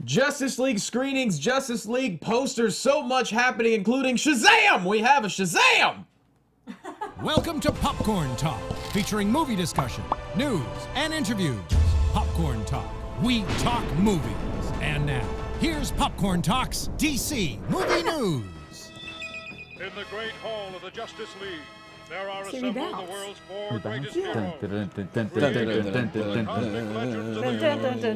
Justice League screenings, Justice League posters, so much happening, including Shazam! We have a Shazam! Welcome to Popcorn Talk, featuring movie discussion, news, and interviews. Popcorn Talk. We talk movies. And now, here's Popcorn Talk's DC Movie News. In the great hall of the Justice League, there are Silly assembled bells. the world's four greatest Yeah. heroes.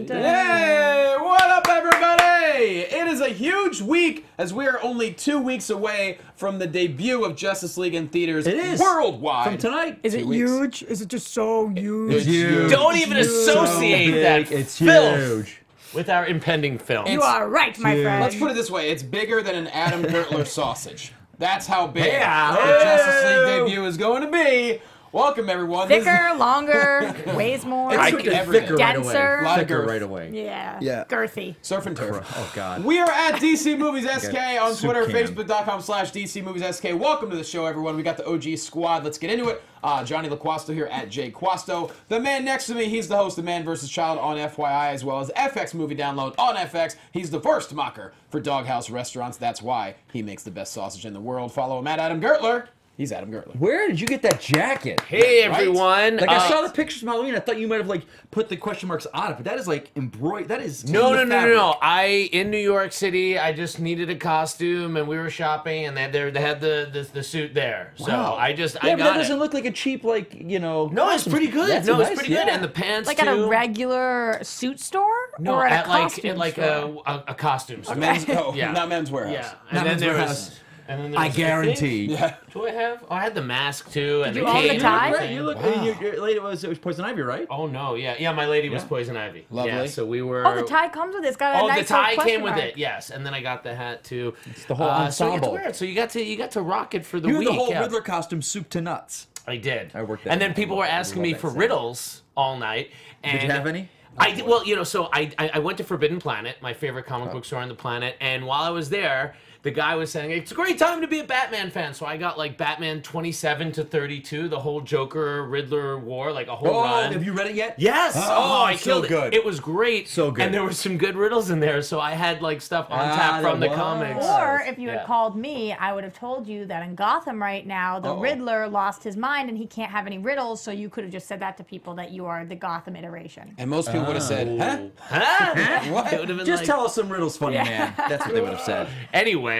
Hey, what up, everybody? It is a huge week as we are only 2 weeks away from the debut of Justice League in theaters worldwide. From tonight. Is it 2 weeks. huge? Is it just so huge? It's huge. Don't even associate that It's filth huge. with our impending film. You are right, my friend. Let's put it this way, it's bigger than an Adam Gertler sausage. That's how big Yeah. the Justice League debut is going to be. Welcome, everyone. This is- Thicker, longer, weighs more, I Thicker can everything. thicker right denser. away. Lot of Thicker girth. right away. Yeah. Girthy. Surf and turf. Oh God. We are at DC Movies SK on soup Twitter, can. Facebook.com/DC Movies SK. Welcome to the show, everyone. We got the OG squad. Let's get into it. Johnny Loquasto here at JQuasto. The man next to me, he's the host of Man vs. Child on FYI, as well as FX Movie Download on FX. He's the first mocker for Doghouse Restaurants. That's why he makes the best sausage in the world. Follow him at Adam Gertler. He's Adam Gertler. Where did you get that jacket? Hey everyone! Like I saw the pictures from Halloween. I thought you might have like put the question marks on it, but that is like embroidered. That is No. fabric. I in New York City. I just needed a costume, and we were shopping, and they had the suit there. So Wow. I Yeah, but got that doesn't it. look like a cheap No, it's pretty good. That's No, nice, it's pretty good, yeah. and the pants Like too. at a regular suit store? No, or at a like costume like store? a costume store. Men's, Yeah. not Men's Warehouse. Yeah, Not and then Men's there Warehouse. was. And then there I was, guarantee. think- Yeah. Do I have? Oh, I had the mask too, and Did the you own the cape. tie? and Right, everything. you look. Your lady it was Poison Ivy, right? Oh no, yeah, my lady was Yeah. Poison Ivy. Lovely. Yeah, so we were. Oh, the tie comes with it. It's got a Oh, nice the tie little came with question it, yes, and then I got the hat too. It's the whole So you ensemble. got to wear it. So you got to rock it for the You week. had the whole yeah. Riddler costume, soup to nuts. I did. I worked that And then in. people were asking I me love for that riddles all night. And Did you have any? I did, well, so I went to Forbidden Planet, my favorite comic book store on the planet, and while I was there, the guy was saying, it's a great time to be a Batman fan. So I got like Batman 27 to 32, the whole Joker Riddler war, like a whole run. Have you read it yet? Yes! Oh, I so killed good. it. It was great. So good. And there were some good riddles in there, so I had like stuff on tap from the there was. comics. Or if you Yeah. had called me, I would have told you that in Gotham right now, the Riddler lost his mind and he can't have any riddles, so you could have just said that to people that you are the Gotham iteration. And most people would have said, huh? Huh? What? It would have been Just like, tell us some riddles, funny man. That's what they would have said. Anyway,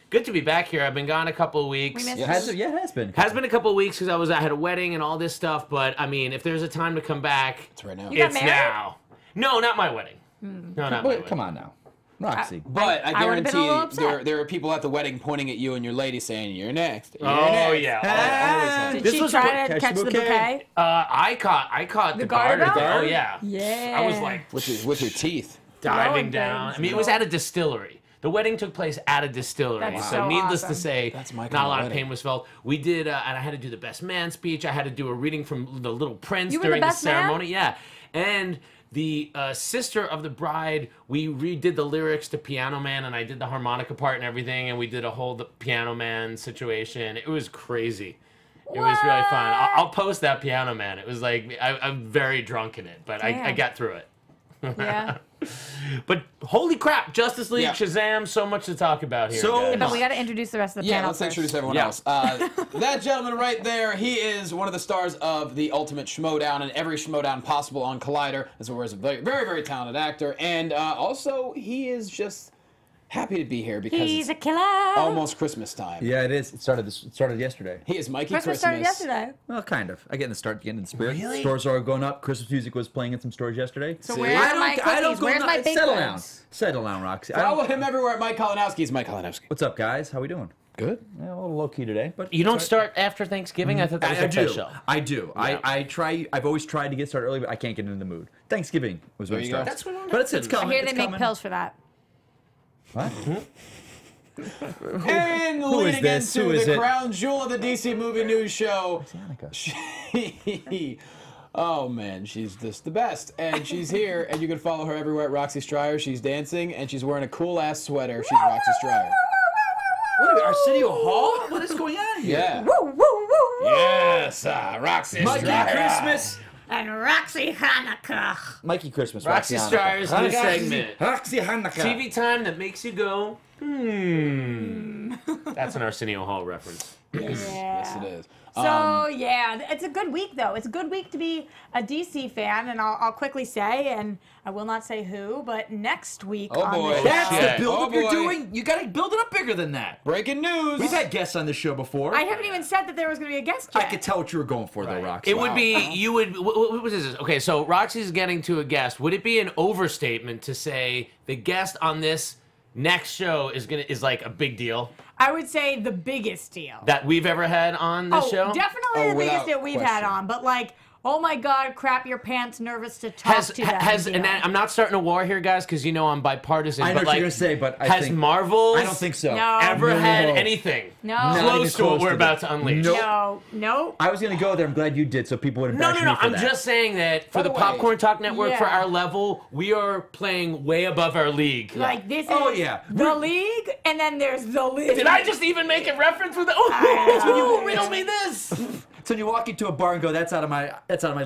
good to be back here. I've been gone a couple of weeks. We missed It has been. Has been a couple of weeks because I had a wedding and all this stuff. But I mean, if there's a time to come back, It's right now. You got it's married? now. No, not my wedding. No, not my Wait, wedding. come on now, Roxy. But I I would've been a guarantee little upset. there are people at the wedding pointing at you and your lady saying, you're next. You're Oh next. yeah. Always happens. Did This she was try to catch catch the the bouquet? bouquet? I caught the garter garter. belt? Oh yeah. Yeah. I was like With your teeth. diving Blowing down. things. I mean, it was at a distillery. The wedding took place at a distillery, That's so so needless to awesome. say, That's my kind not a of lot of wedding. pain was felt. We did, and I had to do the best man speech. I had to do a reading from The Little Prince You were the during the best man? ceremony. Yeah, and the sister of the bride, we redid the lyrics to Piano Man, and I did the harmonica part and everything, and we did a whole Piano Man situation. It was crazy. It was really fun. I'll post that Piano Man. It was like I'm very drunk in it, but I Damn. got through it. Yeah. But holy crap, Justice League, Yeah. Shazam, so much to talk about here. So- guys. Yeah, but we got to introduce the rest of the Yeah, panel let's first. introduce everyone Yeah. else. That gentleman right there, he is one of the stars of the Ultimate Schmodown and every Schmodown possible on Collider, as well as a very, very, very talented actor. And also, he is just happy to be here because He's a it's killer. almost Christmas time. Yeah, it is. It started yesterday. He is Mikey Christmas started yesterday. Well, kind of. I get in the spirit. Really? Stores are going up. Christmas music was playing in some stores yesterday. So See? where's my cookies? Where's my baked Settle goods? down. Settle down, Roxy. I don't- Follow him everywhere at Mike Kalinowski. He's Mike Kalinowski. What's up, guys? How we doing? Good. Yeah, a little low key today, but You don't start after Thanksgiving? I thought that was I do. official. I do. Yeah. I try. I've always tried to get started early, but I can't get into the mood. Thanksgiving was when There it you go. starts. That's when it But it's happens. I coming. hear they it's make coming. pills for that. What? And Who is leading this? into Who is the it? crown jewel of the DC Movie News Show. Danica. Oh man, she's just the best. And she's here, and you can follow her everywhere at Roxy Striar. She's dancing, and she's wearing a cool ass sweater. She's Roxy Striar. What, Arsenio Hall? What is going on here? Yeah. Woo, woo, woo, woo. Yes, Roxy Mikey Striar. Christmas. and Roxy Hanukkah. Mikey Christmas. Roxy Striar's new segment. Roxy Hanukkah. TV time that makes you go, That's an Arsenio Hall reference. Yes, it is. So yeah, it's a good week though. It's a good week to be a DC fan, and I'll quickly say, and I will not say who, but next week Oh, on boy. the show, That's Yeah. the build-up Oh, you're boy. doing. You got to build it up bigger than that. Breaking news. We've had guests on this show before. I haven't even said that there was going to be a guest I yet. could tell what you were going for, though, Roxy. It would be, you would, what was this? Okay, so Roxy's getting to a guest. Would it be an overstatement to say the guest on this next show is like a big deal I would say the biggest deal. that we've ever had on this show? Definitely the biggest without deal we've had question. on, but like, oh my God, crap your pants, nervous to talk to them. And I'm not starting a war here, guys, because you know I'm bipartisan. I know but what like, you're going to say, but I has think... Marvel I don't think so. No. ever No. had anything No. Not even close to what close we're to about that. to unleash? Nope. No. I was going to go there. I'm glad you did, so people wouldn't No, bash no, no. me for I'm that. just saying that for By the the way- Popcorn Talk Network, for Yeah. our level, we are playing way above our league. Like this Oh, is yeah. the league, and then there's the league. Did I just even make a reference with the? know. Oh, riddle me this. So you walk into a bar and go, that's out of my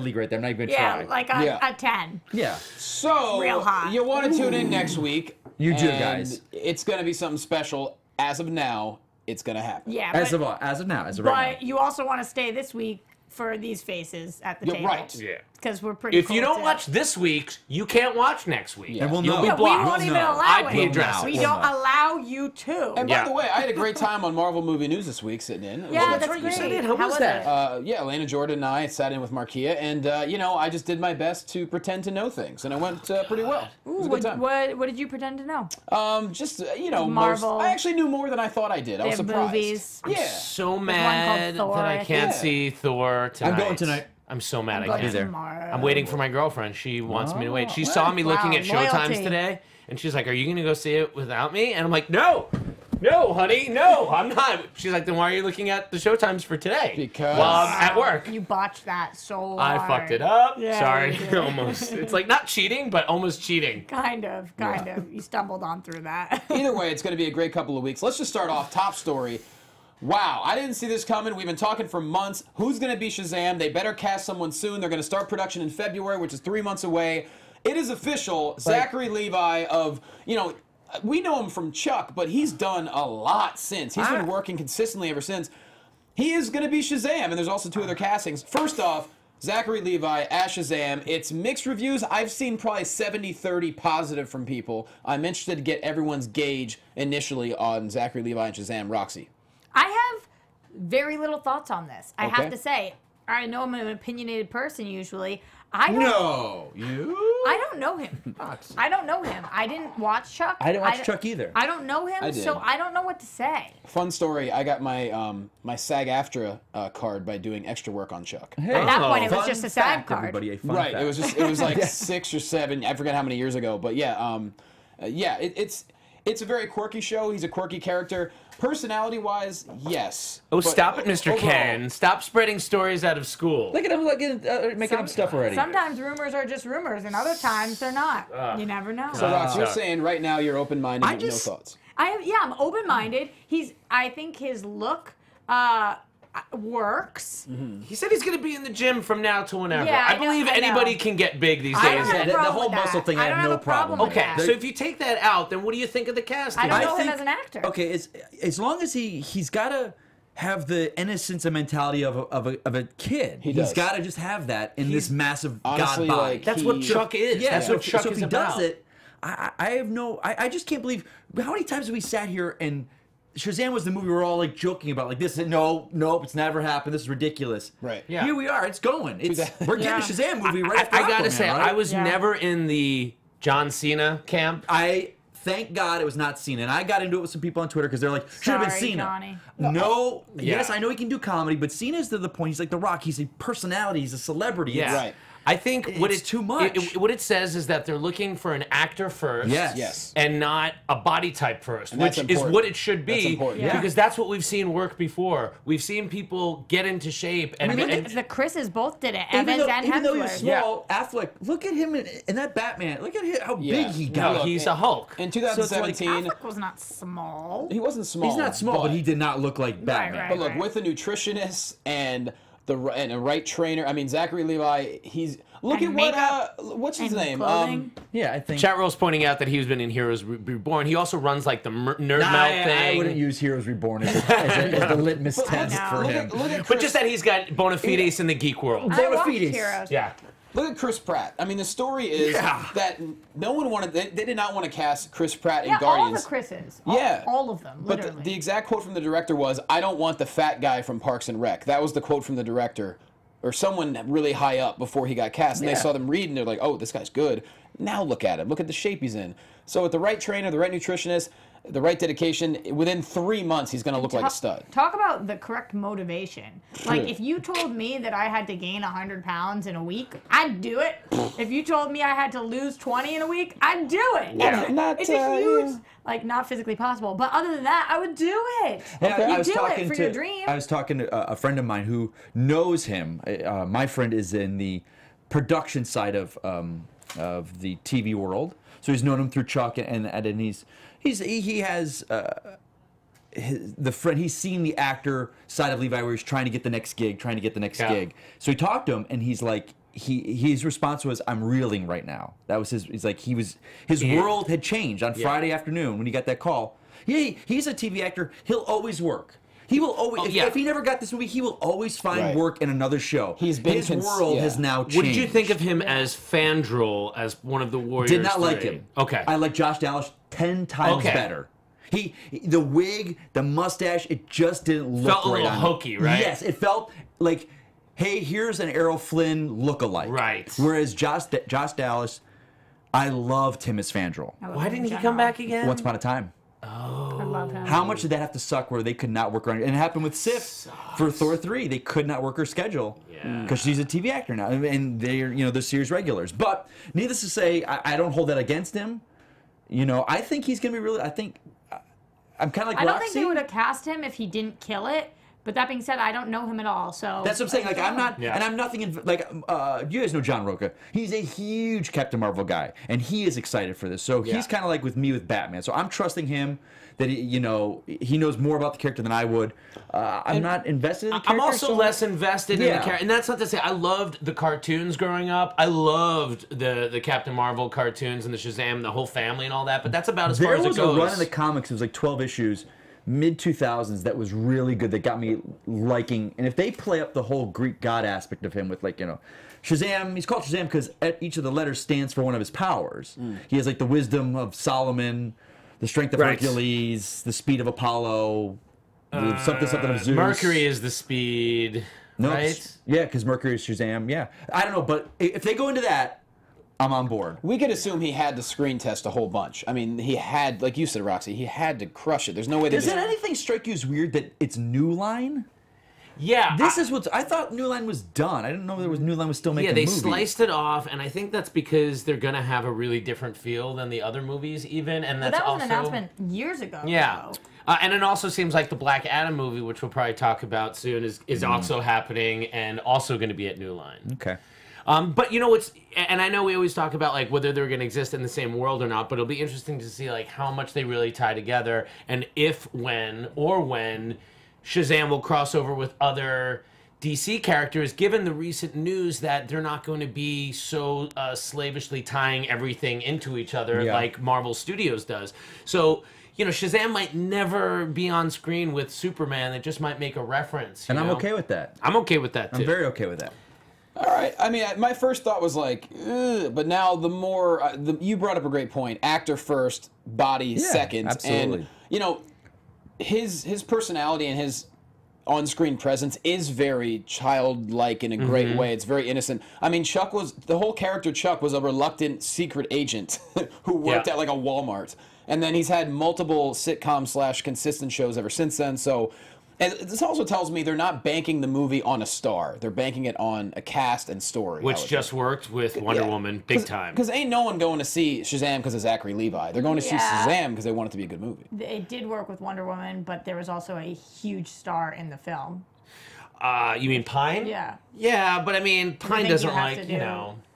league right there. I'm not even going to Yeah, try. like Yeah. a 10. Yeah. So Real hot. you want to tune in next week. You do, and guys. It's going to be something special. As of now, it's going to happen. Yeah, As but, of now, as of right but you also want to stay this week for these faces at the You're table. right. Yeah. Because we're pretty If you cool don't too. watch this week's, you can't watch next week. Yeah. And we'll You'll know. be Yeah, we blocked. won't even know. allow IP it. address. We We'll don't know. allow you to. And Yeah. by the way, I had a great time on Marvel Movie News this week sitting in. It was Yeah, a- that's right, you great. said it. How was that? it? Yeah, Elena Jordan and I sat in with Markia, and I just did my best to pretend to know things, and it went pretty well. It was a good time. What did you pretend to know? Just Marvel. I actually knew more than I thought I did. I was They have surprised. movies. Yeah. So called mad Thor, that I I think. can't Yeah. see Thor tonight. I'm going tonight. I'm so mad I But can't. there. tomorrow. I'm waiting for my girlfriend. She wants me to wait. She saw me Wow, looking at showtimes loyalty. today, and she's like, "Are you going to go see it without me?" And I'm like, "No, honey, no, I'm not." She's like, "Then why are you looking at the showtimes for today?" Because- while I'm at work. You botched that so I hard. fucked it up. Yeah, Sorry, you did. almost. It's like not cheating, but almost cheating. Kind of. You stumbled on through that. Either way, it's going to be a great couple of weeks. Let's just start off top story. Wow, I didn't see this coming. We've been talking for months. Who's going to be Shazam? They better cast someone soon. They're going to start production in February, which is 3 months away. It is official. Zachary Levi we know him from Chuck, but he's done a lot since. He's been working consistently ever since. He is going to be Shazam, and there's also 2 other castings. First off, Zachary Levi as Shazam. It's mixed reviews. I've seen probably 70-30 positive from people. I'm interested to get everyone's gauge initially on Zachary Levi and Shazam. Roxy. I have very little thoughts on this. I Okay. have to say, I know I'm an opinionated person usually. I don't No. You? I don't know him. I don't know him. I didn't watch Chuck. I didn't watch Chuck either. I don't know him, I did. so I don't know what to say. Fun story. I got my my SAG-AFTRA card by doing extra work on Chuck. Hey, At that point, it was fun just a SAG fact, card. Everybody, a fun Right. fact. It was like 6 or 7. I forget how many years ago, but yeah. It's a very quirky show. He's a quirky character. Personality-wise, yes. Oh, But stop it, Mr. overall- Ken. Stop spreading stories out of school. Look at him making up stuff already. Sometimes rumors are just rumors, and other times they're not. You never know. So, Rox, you're Suck. saying right now you're open-minded, I no just- thoughts. I'm open-minded. I think his look works. He said he's going to be in the gym from now to whenever. Yeah, I I know, believe I know. anybody can get big these I days. don't have a the problem whole with that. muscle thing, I have don't no have a problem problem with with Okay, that. so if you take that out, then what do you think of the casting? I don't I know him think- as an actor. Okay, as long as he's got to have the innocence and mentality of a kid. He He's does. got to just have that in this massive honestly, god body. like, That's what he- Chuck is. Yeah, That's so what Chuck if is he about. does it, I have no. I just can't believe how many times have we sat here and Shazam was the movie we were all like joking about, like this. Nope, it's never happened. This is ridiculous. Right. Yeah. Here we are. It's going. We're getting Yeah. a Shazam movie right after I gotta Aquaman, say, right? I was Yeah. never in the John Cena camp. I thank God it was not Cena, and I got into it with some people on Twitter because they're like, should have been Sorry, Cena. Johnny. No, Yeah. yes, I know he can do comedy, but Cena's to the point. He's like The Rock. He's a personality. He's a celebrity. Yeah. It's- Right. I think what It's too much. What it says is that they're looking for an actor first, Yes. and not a body type first, And which that's is important. what it should That's be, important. Yeah. because that's what we've seen work before. We've seen people get into shape, and, I mean, and- the Chris's both did it. Even Evans though, and even though he's Hemsworth. small, Affleck, look at him in that Batman. Look at him, how Yeah. big he no, got. look, he's a Hulk. In So it's like 2017, Affleck was not small. he wasn't small. He's not small, but he did not look like Batman. right. But look, with a nutritionist and and a right trainer. I mean, Zachary Levi. He's look And at what's his name? Clothing. Yeah, I think. Chat roll's pointing out that he's been in Heroes Reborn. He also runs like the nerd melt thing. I wouldn't use Heroes Reborn as the litmus test for him. Look at Chris, But just that he's got bona fides in the geek world. I watched Fides. Heroes. Yeah. look at Chris Pratt. I mean, the story is that no one wanted. They did not want to cast Chris Pratt in Yeah, Guardians. all the Chris's. All of them, But literally. the exact quote from the director was, "I don't want the fat guy from Parks and Rec." That was the quote from the director, or someone really high up before he got cast. And they saw them read, and they're like, "Oh, this guy's good." Now look at him. Look at the shape he's in. So with the right trainer, the right nutritionist, the right dedication, within 3 months, he's going to look like a stud. Talk about the correct motivation. Like, if you told me that I had to gain 100 pounds in a week, I'd do it. If you told me I had to lose 20 in a week, I'd do it. It's a huge, like, not physically possible. But other than that, I would do it. Yeah, You do it for your dream. I was talking to a friend of mine who knows him. My friend is in the production side of the TV world, so he's known him through Chuck, and he has the friend. He's seen the actor side of Levi where he's trying to get the next gig, gig. So he talked to him, and he's like, his response was, "I'm reeling right now." That was his. He's like, his world had changed on Friday afternoon when he got that call. He's a TV actor. He'll always work. He will always. If he never got this movie, he will always find work in another show. His world has now changed. What did you think of him as Fandral, as one of the Warriors? Did not like him. Okay. I like Josh Dallas 10 times better. The wig, the mustache, it just didn't look felt a little hokey, right? Yes, it felt like, hey, here's an Errol Flynn lookalike. Right. Whereas Josh Dallas, I loved him as Fandral. Why didn't he come back again? Once Upon a Time. I love him. How much did that have to suck where they could not work around it? And it happened with Sif for Thor 3. They could not work her schedule because she's a TV actor now. And they're series regulars. But needless to say, I don't hold that against him. I think he's going to be really, I'm kind of like Roxy. I don't think they would have cast him if he didn't kill it. But that being said, I don't know him at all, so... That's what I'm saying. Like, I'm not... And I'm nothing... you guys know John Roca. He's a huge Captain Marvel guy. And he is excited for this. So he's kind of like with me with Batman. So I'm trusting him that, he knows more about the character than I would. I'm not invested in the character. I'm also less invested in the character. And that's not to say... I loved the cartoons growing up. I loved the Captain Marvel cartoons and the Shazam, the whole family and all that. But that's about as far as it goes. There was a run in the comics. It was like 12 issues. Mid-2000s that was really good, that got me liking. And if they play up the whole Greek god aspect of him with, like, Shazam, he's called Shazam because each of the letters stands for one of his powers. He has, like, the wisdom of Solomon, the strength of Hercules, the speed of Apollo, something of Zeus. Mercury is the speed, right? Yeah, because Mercury is Shazam, yeah. I don't know, but if they go into that, I'm on board. We could assume he had to screen test a whole bunch. I mean, he had, like you said, Roxy, he had to crush it. There's no way. Does anything strike you as weird that it's New Line? Yeah. This is what I thought. New Line was done. I didn't know New Line was still making. Yeah, they movies. sliced it off, and I think that's because they're gonna have a really different feel than the other movies, even. And that's that was also an announcement years ago. Yeah. And it also seems like the Black Adam movie, which we'll probably talk about soon, is also happening and also going to be at New Line. Okay. But and I know we always talk about like whether they're going to exist in the same world or not, but it'll be interesting to see like how much they really tie together and when Shazam will cross over with other DC characters, given the recent news that they're not going to be so slavishly tying everything into each other like Marvel Studios does. So, Shazam might never be on screen with Superman. It just might make a reference. And I'm okay with that. I'm okay with that, too. I'm very okay with that. All right. I mean, my first thought was like, ugh, but now the more you brought up a great point. Actor first, body second, absolutely. And his personality and his on-screen presence is very childlike in a great way. It's very innocent. I mean, the whole character Chuck was a reluctant secret agent who worked at like a Walmart, and then he's had multiple sitcom / consistent shows ever since then. So. And this also tells me they're not banking the movie on a star. They're banking it on a cast and story. Which just worked with Wonder Woman big time. Because ain't no one going to see Shazam because of Zachary Levi. They're going to see Shazam because they want it to be a good movie. It did work with Wonder Woman, but there was also a huge star in the film. You mean Pine? Yeah. Yeah, but I mean, Pine doesn't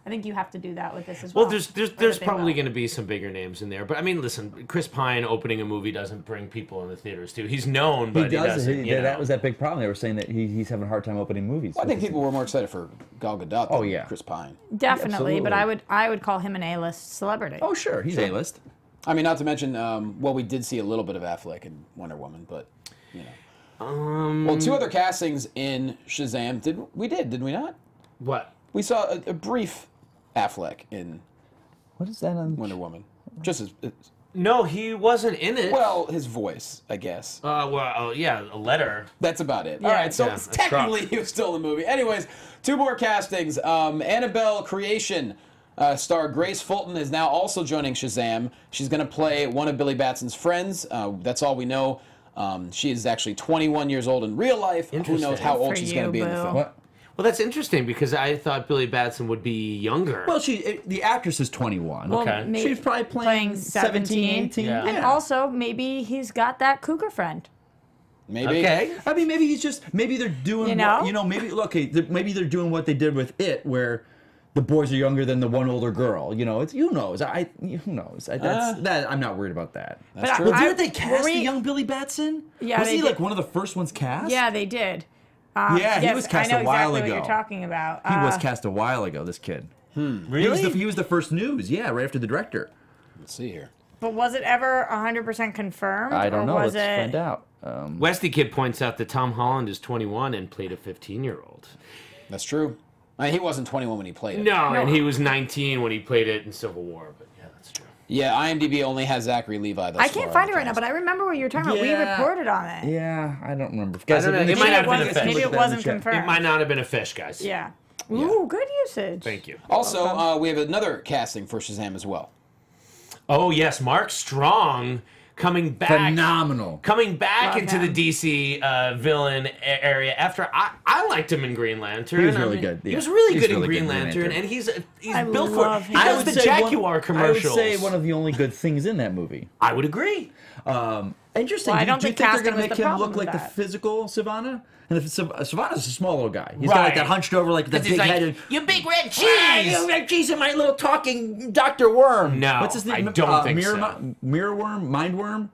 I think you have to do that with this as well. Well, there's probably going to be some bigger names in there, but I mean, listen, Chris Pine opening a movie doesn't bring people in the theaters too. He's known, but he doesn't. That was that big problem. They were saying that he's having a hard time opening movies. Well, I think people were more excited for Gal Gadot than Chris Pine. Definitely, but Absolutely. I would call him an A-list celebrity. Oh, sure, he's A-list. I mean, not to mention, well, we did see a little bit of Affleck in Wonder Woman, but you know. Well, 2 other castings in Shazam. Did we not? What? We saw a brief Affleck in What is that on Wonder Woman. Just as No, he wasn't in it. well, his voice, I guess. Yeah, a letter. That's about it. Yeah. All right, so Yeah, technically he was still in the movie. Anyways, 2 more castings. Annabelle Creation star Grace Fulton is now also joining Shazam. She's going to play one of Billy Batson's friends. That's all we know. She is actually 21 years old in real life. Who knows Interesting. how old For she's going to you, be in the boo. film. What? Well, that's interesting because I thought Billy Batson would be younger. Well, the actress is 21. Well, Okay. may- She's probably playing 17, 18. Yeah. And also, maybe he's got that cougar friend. Maybe. Okay. I mean, maybe they're doing, You know? maybe they're doing what they did with It, where the boys are younger than the one older girl. You know, who knows? Who knows? I'm not worried about that. That's But true. Well, I- didn't they cast were the we- young Billy Batson? Yeah, was they he did. like one of the first ones cast? Yeah, they did. Yeah, he yes, was cast I know a while exactly ago. what you're talking about. He was cast a while ago. This kid. Really? He was the first news. Yeah, right after the director. Let's see here. But was it ever 100% confirmed? I don't or know. Was Let's it... find out. Westy Kid points out that Tom Holland is 21 and played a 15-year-old. That's true. I mean, he wasn't 21 when he played it. No, and he was 19 when he played it in Civil War, but yeah, that's true. Yeah, IMDb only has Zachary Levi. I can't find it right now, but I remember what you were talking about. We Yeah. reported on it. Yeah, I don't remember. I don't know. It might have been a fish. Maybe it wasn't confirmed. It might not have been a fish, guys. Yeah. Ooh, good usage. Thank you. Also, we have another casting for Shazam as well. Oh, yes, Mark Strong coming back. Phenomenal. Coming back Love into him. the DC villain area after I liked him in Green Lantern. He was really I mean, good, He yeah. was really He's good in really Green good in Green Lantern, Lantern. and he's I built for love it. him. He I does the Jaguar commercials. I would say one of the only good things in that movie. I would agree. Interesting. Well, I do you don't think think they're casting going to was make the him problem look like with the that. physical Savannah? And if Savannah's a small little guy. He's got like Right. that hunched over, like the He's big like, head. you big red cheese. You red cheese and my little talking Dr. Worm. No, What's his name? I don't think Mirror, so. Mirror Worm? Mind Worm?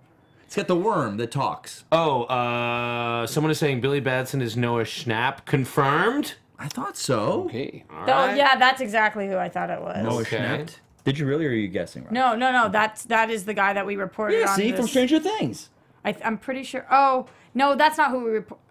It's got the worm that talks. Oh, someone is saying Billy Batson is Noah Schnapp. Confirmed? I thought so. Okay. All Oh, right. yeah, that's exactly who I thought it was. Noah Okay. Schnapp. Did you really, or are you guessing right? No. That is the guy that we reported Yeah, on. see, this. from Stranger Things. I'm pretty sure. Oh, no, that's not who we reported.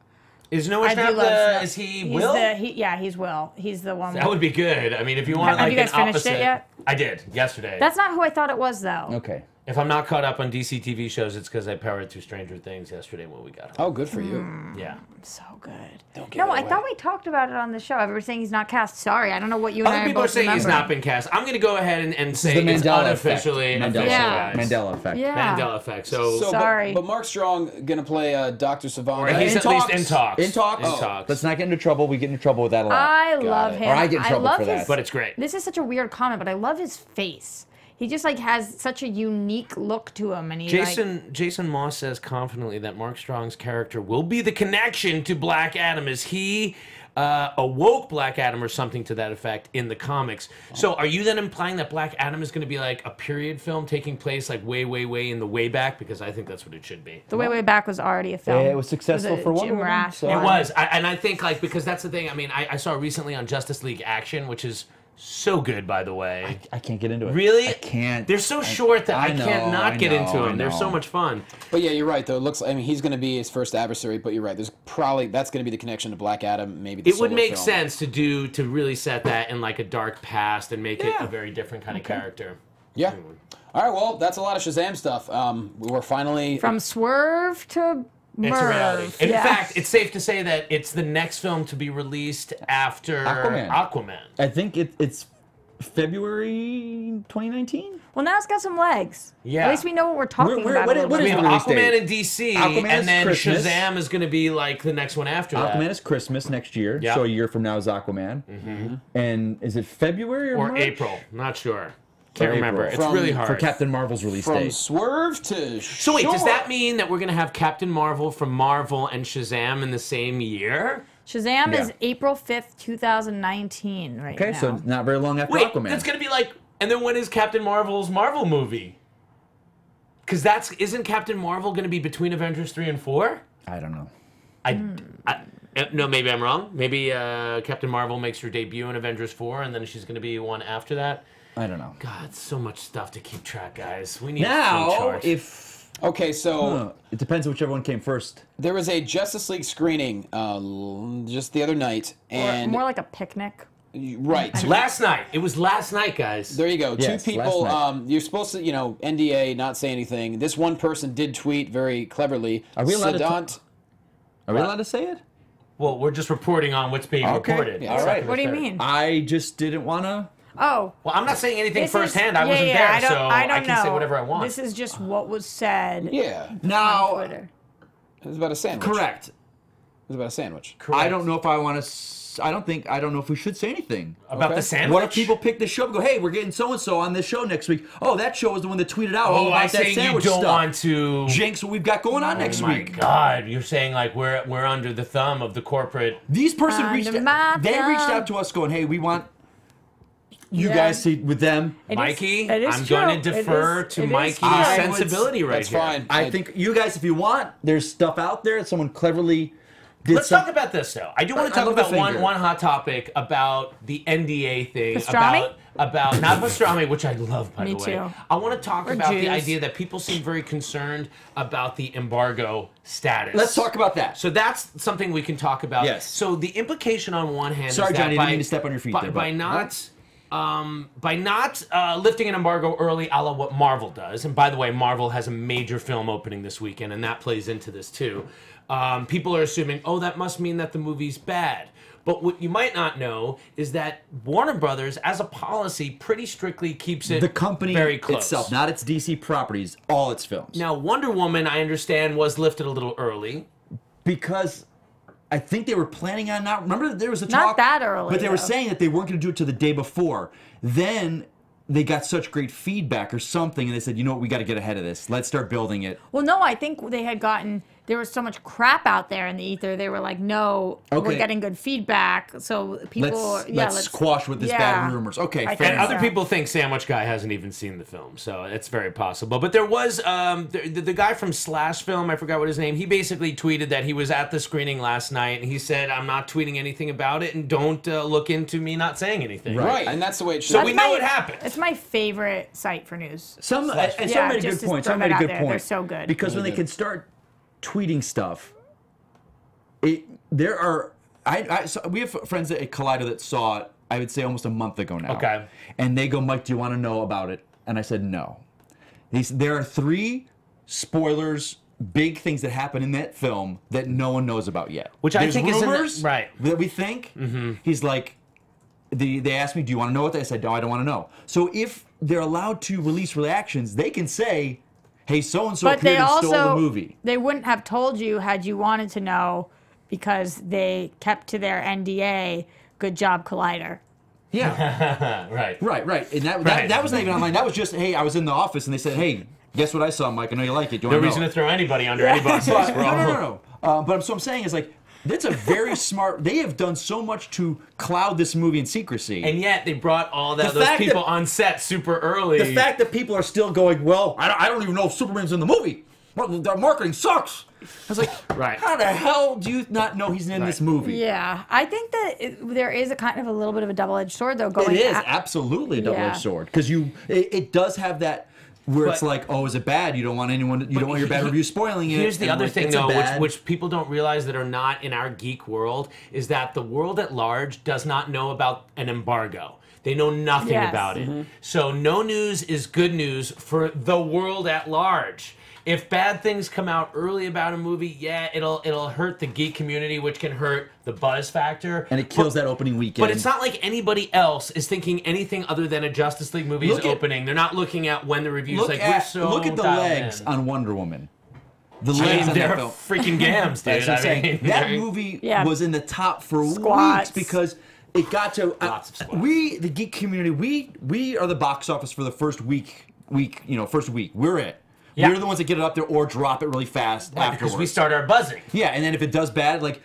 Is Noah I do Schnapp love Snow- is he he's Will? He's Will. He's the one. That would be good. I mean, if you want Have like you guys an finished it opposite. yet? I did yesterday. That's not who I thought it was, though. Okay. If I'm not caught up on DC TV shows, it's because I powered through Stranger Things yesterday when we got home. Oh, good for you. Yeah. So good. Don't give No, it I away. thought we talked about it on the show. Everyone's saying he's not cast. Sorry, I don't know what you and I Other are people are both saying he's remembering. not been cast. I'm going to go ahead and say The it's Mandela unofficially effect. official, Yeah. guys. Mandela effect. Yeah. Mandela effect. So, So, Sorry. But Mark Strong gonna play Dr. Savannah. or he's In at least talks. in talks. In talks. In Oh, talks. Let's not get into trouble. We get into trouble with that a lot. I love it. him. Or I get in trouble love for that. his, But it's great. This is such a weird comment, but I love his face. He just like has such a unique look to him, and he Jason Moss says confidently that Mark Strong's character will be the connection to Black Adam as he awoke Black Adam or something to that effect in the comics. So are you then implying that Black Adam is going to be like a period film taking place like way, way, way in the way back? Because I think that's what it should be. The Way Back was already a film. Yeah, it was successful for Wonder Jim Woman, Rash so- It one. was. And I think like because that's the thing. I mean, I saw recently on Justice League Action, which is so good, by the way. I can't get into it. Really? I can't. They're so short that I know, can't not I get know, into I them. They're so know. much fun. But yeah, you're right though. It looks. I mean, he's gonna be his first adversary. But you're right. There's probably that's gonna be the connection to Black Adam. Maybe the It would solo make film. sense to really set that in like a dark past and make it Yeah. a very different kind of character. Yeah. All right. Well, that's a lot of Shazam stuff. We're finally. From Swerve to It's a reality. Merv. In Yeah. fact, it's safe to say that it's the next film to be released after Aquaman. I think it's February 2019. Well, now it's got some legs. Yeah. At least we know what we're talking Where- about. what a is- little what We bit. have the release Aquaman date? in DC, Aquaman is and then Christmas. Shazam is going to be like the next one after Aquaman that. is Christmas next year, Yeah. so a year from now is Aquaman. Mm-hmm. And is it February or Or March? April. Not sure. Can't Or remember. April. It's really hard. For Captain Marvel's release From date. Swerve to. So wait, does that mean that we're going to have Captain Marvel from Marvel and Shazam in the same year? Shazam Yeah. is April 5th, 2019 right Okay, now. so not very long after Wait, Aquaman. that's gonna be like. And then when is Captain Marvel's Marvel movie? Because isn't Captain Marvel gonna be between Avengers 3 and 4? I don't know. No, maybe I'm wrong. Maybe Captain Marvel makes her debut in Avengers 4, and then she's gonna be one after that. I don't know. God, so much stuff to keep track, guys. We need a Now, chart. Okay, so it depends whichever one came first. there was a Justice League screening just the other night, Or and more like a picnic. right. Last night. It was last night, guys. There you go. Yes, Two people. last night. You're supposed to, NDA, not say anything. This one person did tweet very cleverly. Are we allowed to Sedant- Are we allowed to say it? Well, we're just reporting on what's being Okay. reported. Yeah, all right. What do you mean? I just didn't want to. Oh. Well, I'm not saying anything This firsthand. is, I wasn't there, I don't, so I don't can know. say whatever I want. This is just what was said Yeah, on Now, Twitter. it was about a sandwich. correct. It was about a sandwich. Correct. I don't know if I want to. I don't know if we should say anything. About Okay. the sandwich. What if people pick this show and go, hey, we're getting so-and-so on this show next week. Oh, that show was the one that tweeted out all Oh, about I that say you sandwich don't stuff. want to. Jinx what we've got going on next Oh my week. God, you're saying like we're under the thumb of the corporate. These person Under reached my out, they reached thumb. out to us going, hey, we want you Yeah. guys to, with them. It is- Mikey, it is I'm true. going to It defer is- to it is Mikey's true. sensibility right That's here. fine. I think you guys, if you want, there's stuff out there that someone cleverly did. Let's talk about this though. I do want to I talk love the about finger. one hot topic about the NDA thing. Pastrami? About not pastrami, which I love by Me the way. too. I want to talk Or about the Jews. idea that people seem very concerned about the embargo status. Let's talk about that. So that's something we can talk about. Yes. So the implication on one hand Sorry, is that Johnny, by, didn't mean to step on your feet by, there, by but- not lifting an embargo early, a la what Marvel does. And by the way, Marvel has a major film opening this weekend, and that plays into this too. People are assuming, oh, that must mean that the movie's bad. But what you might not know is that Warner Brothers, as a policy, pretty strictly keeps it the company very close. itself, not its DC properties, all its films. Now, Wonder Woman, I understand, was lifted a little early. Because I think they were planning on not. Remember, there was a Not talk. that early, But they were though. saying that they weren't going to do it till the day before. Then they got such great feedback or something, and they said, you know what, we got to get ahead of this. Let's start building it. Well, no, I think they had gotten. There was so much crap out there in the ether. They were like, "No, we're Okay. getting good feedback." So people, Let's squash with this bad rumors. Okay, I fair And think enough. other people think Sandwich Guy hasn't even seen the film, so it's very possible. But there was the guy from Slash Film, I forgot what his name. He basically tweeted that he was at the screening last night, and he said, "I'm not tweeting anything about it, and don't look into me not saying anything." Right, and that's the way it should So be. we know it happened. It's my favorite site for news. Some Yeah, made a just good to point. throw Some that made a out good there. point. They're so good. Because when they can start tweeting stuff, so we have friends at Collider that saw it, I would say almost a month ago now. Okay. And they go, Mike, do you want to know about it? And I said, no. There are 3 spoilers, big things that happen in that film that no one knows about yet. Which I There's think is in the- rumors right. that we think. He's like, they asked me, do you want to know what they said? No, I don't want to know. So if they're allowed to release reactions, they can say, hey, so-and-so But they appeared and stole also the movie. they wouldn't have told you had you wanted to know because they kept to their NDA. Good job, Collider. Yeah. Right. Right. And that Right. that wasn't even online. That was just, hey, I was in the office and they said, hey, guess what I saw, Mike? I know you like it. Do you No want to reason know? to throw anybody under any buses, But, bro. no. But so I'm saying is like, that's a very smart. They have done so much to cloud this movie in secrecy. And yet they brought all The those fact people that- on set super early. the fact that people are still going, well, I don't even know if Superman's in the movie. Well, the marketing sucks. I was like, Right. how the hell do you not know he's in this movie? Yeah, I think that there is a kind of a little bit of a double-edged sword though. Going It is at- absolutely a double-edged Yeah. sword because it does have that where it's But- like, oh, is it bad? You don't want anyone. You don't want your bad review spoiling it. Here's the and other like, thing, it's a though, bad- which people don't realize that are not in our geek world, is that the world at large does not know about an embargo. They know nothing Yes. about it. So no news is good news for the world at large. If bad things come out early about a movie, yeah, it'll hurt the geek community, which can hurt the buzz factor. and it kills that opening weekend. But it's not like anybody else is thinking anything other than a Justice League movie is Look at- opening. They're not looking at when the review's look like, at we're so look at the dialed legs in. on Wonder Woman. The I legs mean, on they're that film. freaking gams, dude. That's what I'm I saying. mean, That they're- movie Yeah. was in the top for Squats. weeks because it got to Lots of squats. we the geek community. We are the box office for the first week. First week. We're it. Yeah. We're the ones that get it up there or drop it really fast Right, afterwards. because we start our buzzing. Yeah, and then if it does bad, like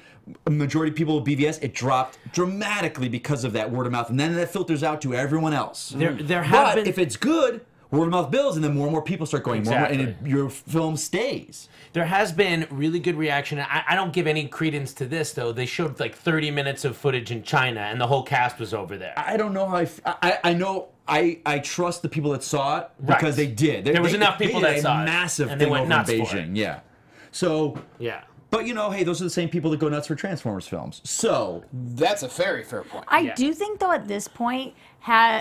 a majority of people with BVS, it dropped dramatically because of that word of mouth, and then that filters out to everyone else. There have been, if it's good, word of mouth builds, and then more and more people start going, Exactly. and your film stays. there has been really good reaction. I don't give any credence to this though. They showed like 30 minutes of footage in China, and the whole cast was over there. I don't know how I know. I trust the people that saw it because they did. There was enough people that saw it, massive and they thing went over nuts in for it. Beijing. Yeah. So. Yeah. But you know, hey, those are the same people that go nuts for Transformers films. So That's a very fair point. I do think though at this point,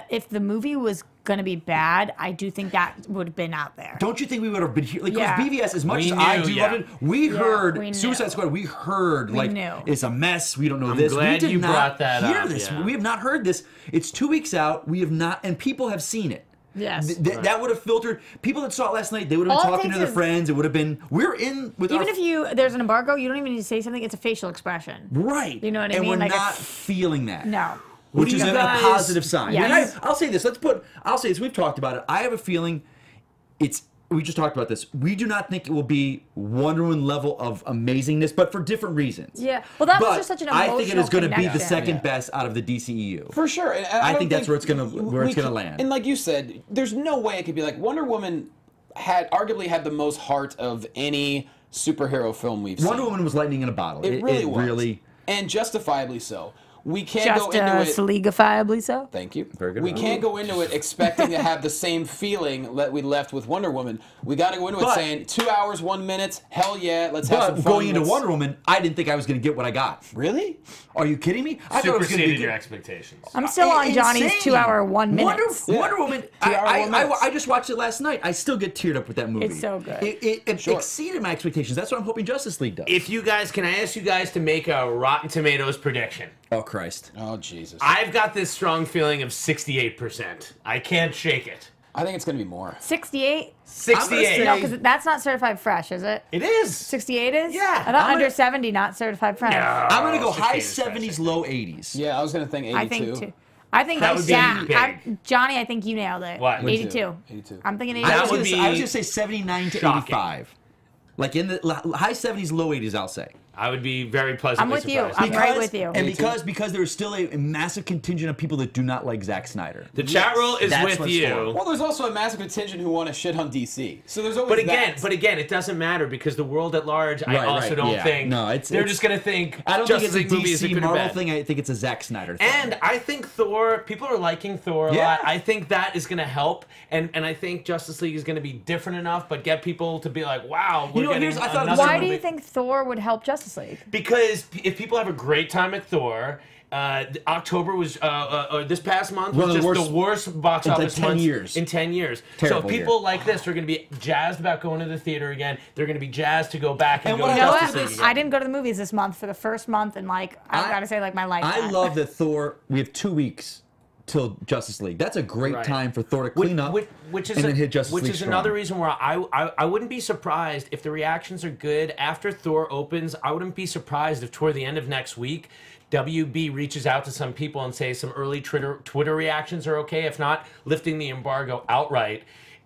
if the movie was gonna be bad, I do think that would have been out there. don't you think we would have been here? Like, Yeah. because BVS, as much We as I knew, do yeah. love it, we heard we knew. Suicide Squad. We heard like knew. it's a mess. We don't know I'm this. glad we did you not brought that hear up, this. yeah. We have not heard this. It's 2 weeks out. We have not, and people have seen it. Yes. That would have filtered. People that saw it last night, they would have been All it talking to takes their is- friends. It would have been, we're in with Even our, if there's an embargo, you don't even need to say something. It's a facial expression. right. You know what I and mean? we're Like, not it's- feeling that. No. Which do is you a guys- positive sign. Yes. And I'll say this. I'll say this. We've talked about it. I have a feeling we just talked about this. We do not think it will be Wonder Woman level of amazingness, but for different reasons. Yeah. Well, that was But just such an I emotional think it is going to be the connection. second best out of the DCEU. For sure. And I don't think that's where it's gonna land. And like you said, there's no way it could be like Wonder Woman arguably had the most heart of any superhero film we've seen. Wonder Woman was lightning in a bottle. It really was. Really. And justifiably so. We can't go into it. Justifiably so. Thank you. Very good. We can't go into it expecting to have the same feeling that we left with Wonder Woman. We got to go into it But- saying 2 hours, 1 minute. Hell yeah, let's have some But fun. going into Let's- Wonder Woman, I didn't think I was going to get what I got. Really? Are you kidding me? I thought it was going to Superseded be your good. expectations. I'm still on Johnny's Insane. 2 hour 1 minute. Wonder Woman. 2 hour, 1 minute. I just watched it last night. I still get teared up with that movie. It's so good. It Sure. exceeded my expectations. That's what I'm hoping Justice League does. If you guys, can I ask you guys to make a Rotten Tomatoes prediction? Oh Christ! Oh, Jesus. I've got this strong feeling of 68%. I can't shake it. I think it's going to be more. 68? 68. No, because that's not certified fresh, is it? It is. 68 is? Yeah. I thought I'm under gonna- 70, not certified fresh. I'm going to go high 68 is 70s, low 80s. Yeah, I was going to think 82. I think too. I think That would be big. Johnny, I think you nailed it. What? 82. 82. I'm thinking That 82. would be I was going to say 79 to shocking. 85. Like in the high 70s, low 80s, I'll say. I would be very pleasantly I'm with you. surprised. I'm right with you. And because there's still a massive contingent of people that do not like Zack Snyder. The chat roll is That's with what's you. for. Well, there's also a massive contingent who want to shit on DC. So there's always But again, it doesn't matter because the world at large, I Right, also right, don't yeah. think No, they're just gonna think I don't Justice think it's League a movie is a DC good or Marvel bad. thing. I think it's a Zack Snyder thing. And I think Thor, people are liking Thor a Yeah. lot. I think that is going to help. And I think Justice League is going to be different enough, but get people to be like, wow, we're know, getting here's- I thought another Why do movie. you think Thor would help Justice League? Because if people have a great time at Thor, October was this past month One was of the just the worst box in like office 10 months years. in 10 years. Terrible so people year. like this are going to be jazzed about going to the theater again. They're going to be jazzed to go back and And go what to You know Justice what? League again. I didn't go to the movies this month for the first month in I gotta say my life. I love that Thor. We have 2 weeks till Justice League. That's a great Right. time for Thor to clean up, which is and then hit Justice which League is strong. another reason where I wouldn't be surprised if the reactions are good after Thor opens. I wouldn't be surprised if toward the end of next week, WB reaches out to some people and say some early Twitter reactions are okay. If not, lifting the embargo outright.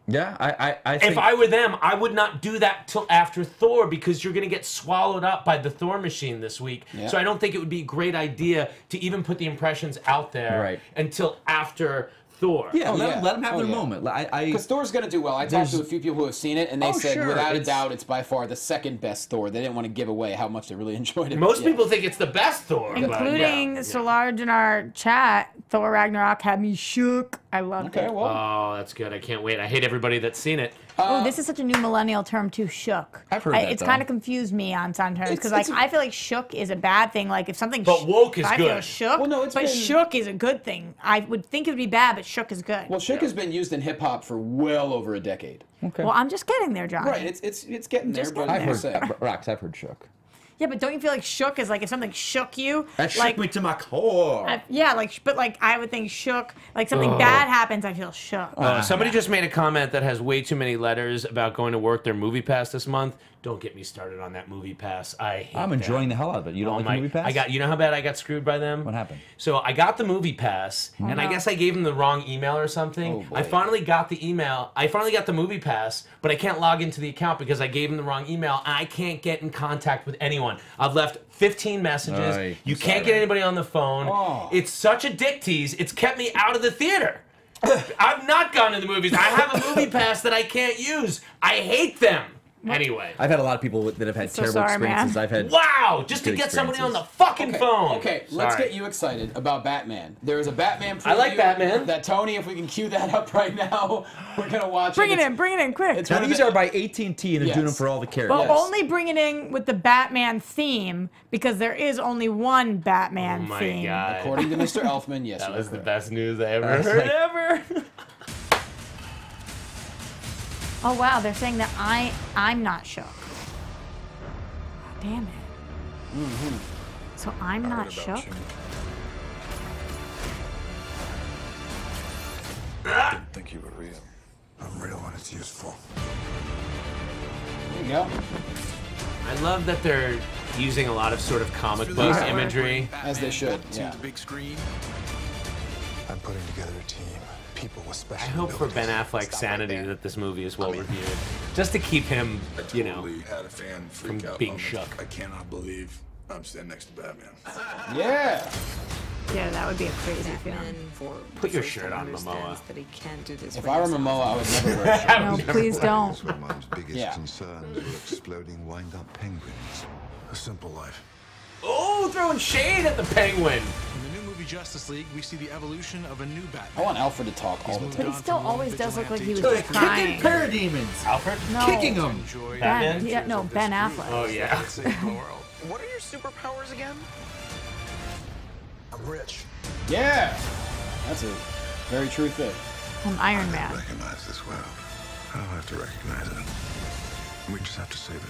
Yeah, I think If I were them, I would not do that till after Thor because you're going to get swallowed up by the Thor machine this week. Yeah. So I don't think it would be a great idea to even put the impressions out there Right. until after Thor. yeah, let yeah. them have Oh, their yeah. moment. Because Thor's going to do well. I talked There's- to a few people who have seen it, and they Oh, said, sure, without a it's- doubt, it's by far the second best Thor. They didn't want to give away how much they really enjoyed it. Most Yeah. people think it's the best Thor. but Including yeah. Solarge in our chat, Thor Ragnarok had me shook. I loved Okay, it. well, Oh, that's good. I can't wait. I hate everybody that's seen it. Oh, this is such a new millennial term too, shook. I've heard that, It's though. kind of confused me on some terms because It's- I feel like shook is a bad thing. Like if something But woke is I feel good. shook, Well, no, it's but been- shook is a good thing. I would think it would be bad, but shook is good. well, shook has been used in hip hop for well over a decade. Well, I'm just getting there, John. Right, it's getting there, Just but getting I'm I've just heard saying. Rox. I've heard shook. Yeah, but don't you feel like shook is like if something shook you? That shook like, me to my core. Yeah, but I would think shook. Like something bad happens, I feel shook. Somebody just made a comment that has way too many letters about going to work their movie pass this month. Don't get me started on that movie pass. I hate I'm enjoying the hell out of it. You don't Oh like my! the movie pass? You know how bad I got screwed by them? What happened? So I got the movie pass, and I no. guess I gave them the wrong email or something. Oh, boy. I finally got the email. I finally got the movie pass, but I can't log into the account because I gave them the wrong email, and I can't get in contact with anyone anyone. I've left 15 messages. Aye. You can't get anybody on the phone. Oh. It's such a dick tease. It's kept me out of the theater. I've not gone to the movies. I have a movie pass that I can't use. I hate them. Anyway. I've had a lot of people that have had So terrible sorry, experiences. man. I've had Wow! Just to good get somebody on the experiences. fucking phone. Okay, let's Sorry. get you excited about Batman. There is a Batman preview. I like Batman. That Tony, if we can cue that up right now, we're gonna watch Bring it It's- in, bring it in, quick. It's Now one of these the- are by AT&T and they're doing them Yes. for all the characters. But Yes. only bring it in with the Batman theme because there is only one Batman Oh my theme. god. According to Mr. Elfman, yes. That you're was the correct. best news I ever That's heard like- ever. Oh wow, they're saying that I'm not shook. Damn it. So I'm not shook? I didn't think you were real. I'm real when it's useful. There you go. I love that they're using a lot of sort of comic book Yeah. imagery. As they should, yeah. The big screen. I'm putting together a team. People with special I hope for Ben abilities. Affleck's sanity that this movie is well reviewed. Just to keep him, you know. Totally had a fan freak from out being moment. shook. I cannot believe I'm standing next to Batman. Yeah. Yeah, that would be a crazy film. Put your shirt on, Momoa. If I were Momoa, I would never wear a shirt. No, please don't. One of my biggest Yeah. concerns were exploding wind-up penguins. A simple life. Oh, throwing shade at the Penguin. In the new movie Justice League, we see the evolution of a new I Batman. want Alfred to talk all the But time. he still always does look like he was They're just kicking crying. parademons. Alfred? No. Kicking them. Enjoy Batman? Ben, yeah, no, Ben Affleck. Oh, yeah. save the world. What are your superpowers again? I'm rich. Yeah. That's a very true thing. I'm Iron Man. Recognize this world. I don't have to recognize it. We just have to save it.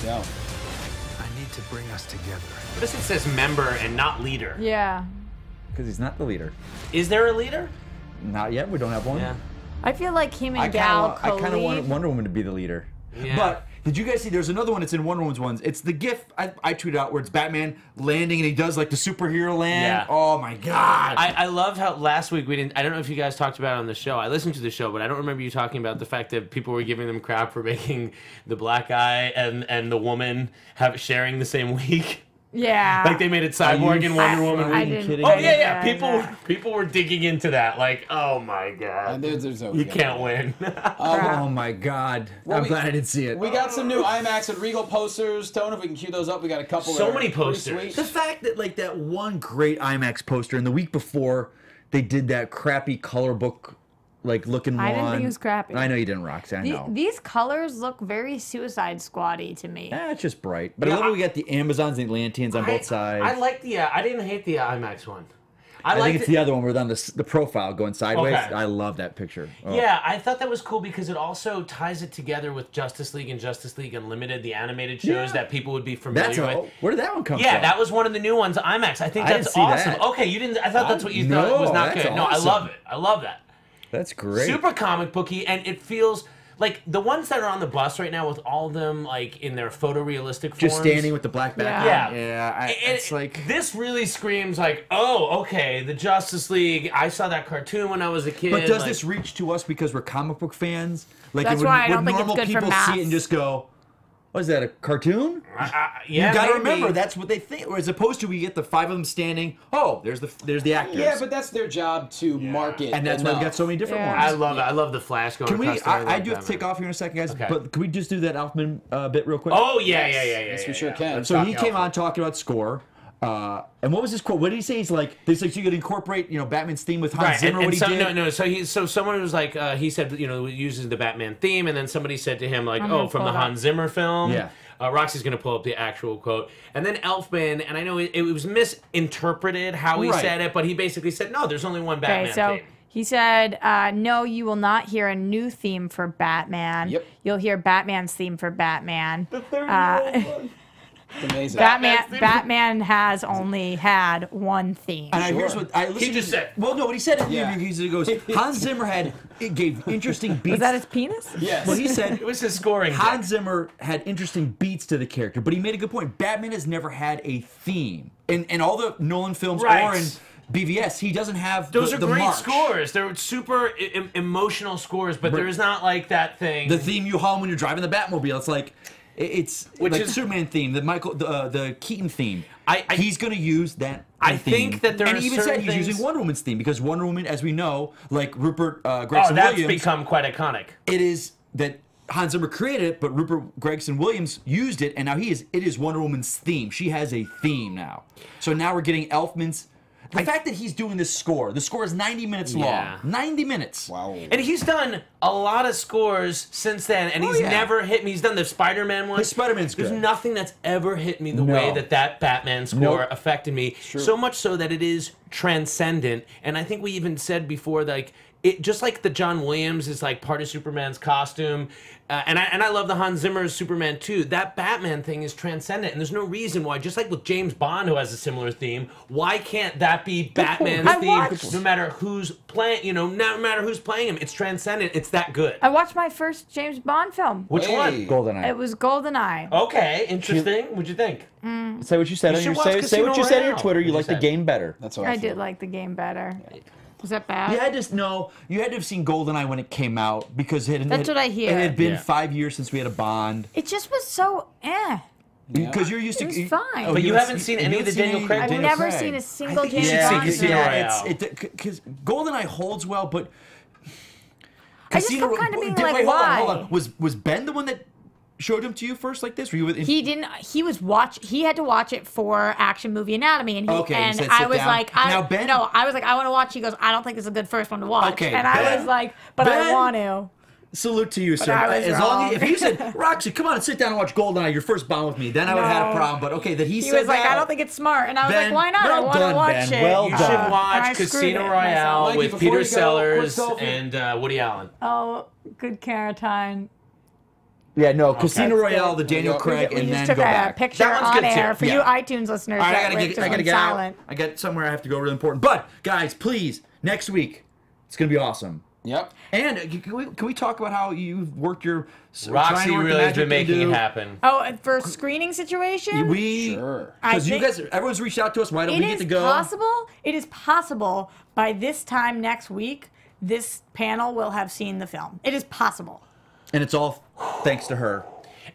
There you go. I need to bring us together. Notice it says member and not leader. Yeah. Because he's not the leader. Is there a leader? Not yet. We don't have one. Yeah. I feel like him I and Gal kind of want co-lead. Wonder Woman to be the leader. Yeah. But did you guys see? There's another one. It's in Wonder Woman's ones. It's the GIF I tweeted out where it's Batman landing and he does like the superhero land. Yeah. Oh my god. I love how last week we didn't. I don't know if you guys talked about it on the show. I listened to the show, but I don't remember you talking about the fact that people were giving them crap for making the black guy and the woman sharing the same week. Yeah. Like they made it Cyborg and Wonder Woman. I you didn't. kidding Oh me? I yeah, didn't yeah. realize that. People were digging into that. Like, oh my god, There's always you gonna can't be. win. Oh my god. Well, I'm glad I didn't see it. We got some new IMAX and Regal posters. Tone, if we can cue those up, we got a couple. So that are many pretty posters. sweet. The fact that like that one great IMAX poster and the week before they did that crappy color book like looking one. I didn't think it was crappy. I know you didn't, Roxy. I know. These colors look very Suicide Squad-y to me. It's just bright. But Yeah, I love we got the Amazons and Atlanteans on both sides. I like the. I didn't hate the IMAX one. I liked think it's the other one where on the profile going sideways. Okay. I love that picture. Oh. Yeah, I thought that was cool because it also ties it together with Justice League and Justice League Unlimited, the animated shows Yeah. that people would be familiar That's with. where did that one come from? Yeah, that was one of the new ones, IMAX. I think I didn't that's see awesome. that. Okay, you didn't. I thought that's what you No, thought was not that's good. No, awesome. I love it. I love that. That's great. Super comic booky, and it feels like the ones that are on the bus right now with all of them like in their photorealistic forms. Just standing with the black background. Yeah. And it's like this really screams like, oh, okay, the Justice League. I saw that cartoon when I was a kid. But does like, this reach to us because we're comic book fans? Like, That's would, why I would don't think it's normal good for people see mass. it and just go, "What is that? A cartoon?" yeah, you got to maybe. remember that's what they think. Or as opposed to we get the 5 of them standing. Oh, there's the actors. Yeah, but that's their job to market. and that's why we enough. got so many different Yeah. I ones. love it. I love the Flash going Can we? across the I do have to take off here in a second, guys. Okay. But can we just do that Elfman bit real quick? Oh yeah. Yes, we sure can. Let's So talk he came Alfred. on talking about score. And what was his quote? What did he say? He's like, "This like you could incorporate, Batman's theme with Hans Right, Zimmer." and What he so, did. So someone was like, he said, uses the Batman theme, and then somebody said to him like, I'm oh, gonna from pull the it up. Hans Zimmer film. Yeah. Roxy's gonna pull up the actual quote, and then Elfman, and I know it was misinterpreted how he Right. said it, but he basically said, no, there's only one Batman Okay, so theme. he said, no, you will not hear a new theme for Batman. Yep. You'll hear Batman's theme for Batman. It's amazing. Batman has only had one theme. And here's what I listened just to. said. Well, no, what he said in the Yeah. interview, he goes, Hans Zimmer gave interesting beats. Was that his penis? Yes. Oh, Well, he said It was his scoring. Hans Zimmer had interesting beats to the character, but he made a good point. Batman has never had a theme. In all the Nolan films Right. or in BVS, he doesn't have those the are great march. scores. They're super emotional scores, but there's not like that thing. The theme you hum when you're driving the Batmobile. It's like the Superman theme, the Keaton theme. He's going to use that. I think that there and are he even certain said he's things... using Wonder Woman's theme because Wonder Woman, as we know, like Rupert Gregson that's Williams, become quite iconic. It is that Hans Zimmer created it, but Rupert Gregson Williams used it, and now it is Wonder Woman's theme. She has a theme now. So now we're getting Elfman's. The fact that he's doing this score, the score is 90 minutes long. 90 minutes. Wow. And he's done a lot of scores since then, and he's never hit me. He's done the Spider-Man one. His Spider-Man's good. There's nothing that's ever hit me the way that Batman score affected me. So much so that it is transcendent. And I think we even said before, like, it just like the John Williams is like part of Superman's costume, and I love the Hans Zimmer's Superman too. That Batman thing is transcendent, and there's no reason why. Just like with James Bond, who has a similar theme, why can't that be Batman's theme? No matter who's playing, no matter who's playing him, it's transcendent. It's that good. I watched my first James Bond film. Which one? GoldenEye. It was GoldenEye. Okay, interesting. What'd you think? Say what you said. You Say what you said on your Twitter. You like the said? game better. That's what I did like the game better. Was that bad? You had to have seen GoldenEye when it came out because That's what I hear. It had been 5 years since we had a Bond. It just was so Because you're used to. It was fine. But you haven't seen any of the Daniel Craig. I've never seen a single James Bond film. Because GoldenEye holds well, but I just kept kind of being like, why? Hold on. Was Ben the one that showed him to you first like this? Were you with, he didn't. He had to watch it for Action Movie Anatomy, and I was like, I want to watch. He goes, I don't think it's a good first one to watch. Okay, and I was like, but I want to. Salute to you, sir. As long as if you said, Roxy, come on and sit down and watch GoldenEye, your first Bond with me, then I would have had a problem. But okay, that he said was like, I don't think it's smart, and I was Ben, like, why not? I want to watch it. Well You done. should watch Casino Royale with Peter Sellers and Woody Allen. Oh, good Caratine. Yeah, no, Casino Royale, the Daniel Craig, and then go back. We just took a picture on air for you iTunes listeners. All right, I gotta get out. I got somewhere I have to go really important. But guys, please, next week, it's gonna be awesome. Yep. And can we talk about how you've worked your Roxy really has been making it happen. Oh, for screening situation? Because you guys, everyone's reached out to us. Why don't we get to go? It is possible by this time next week, this panel will have seen the film. It is possible. And it's all thanks to her.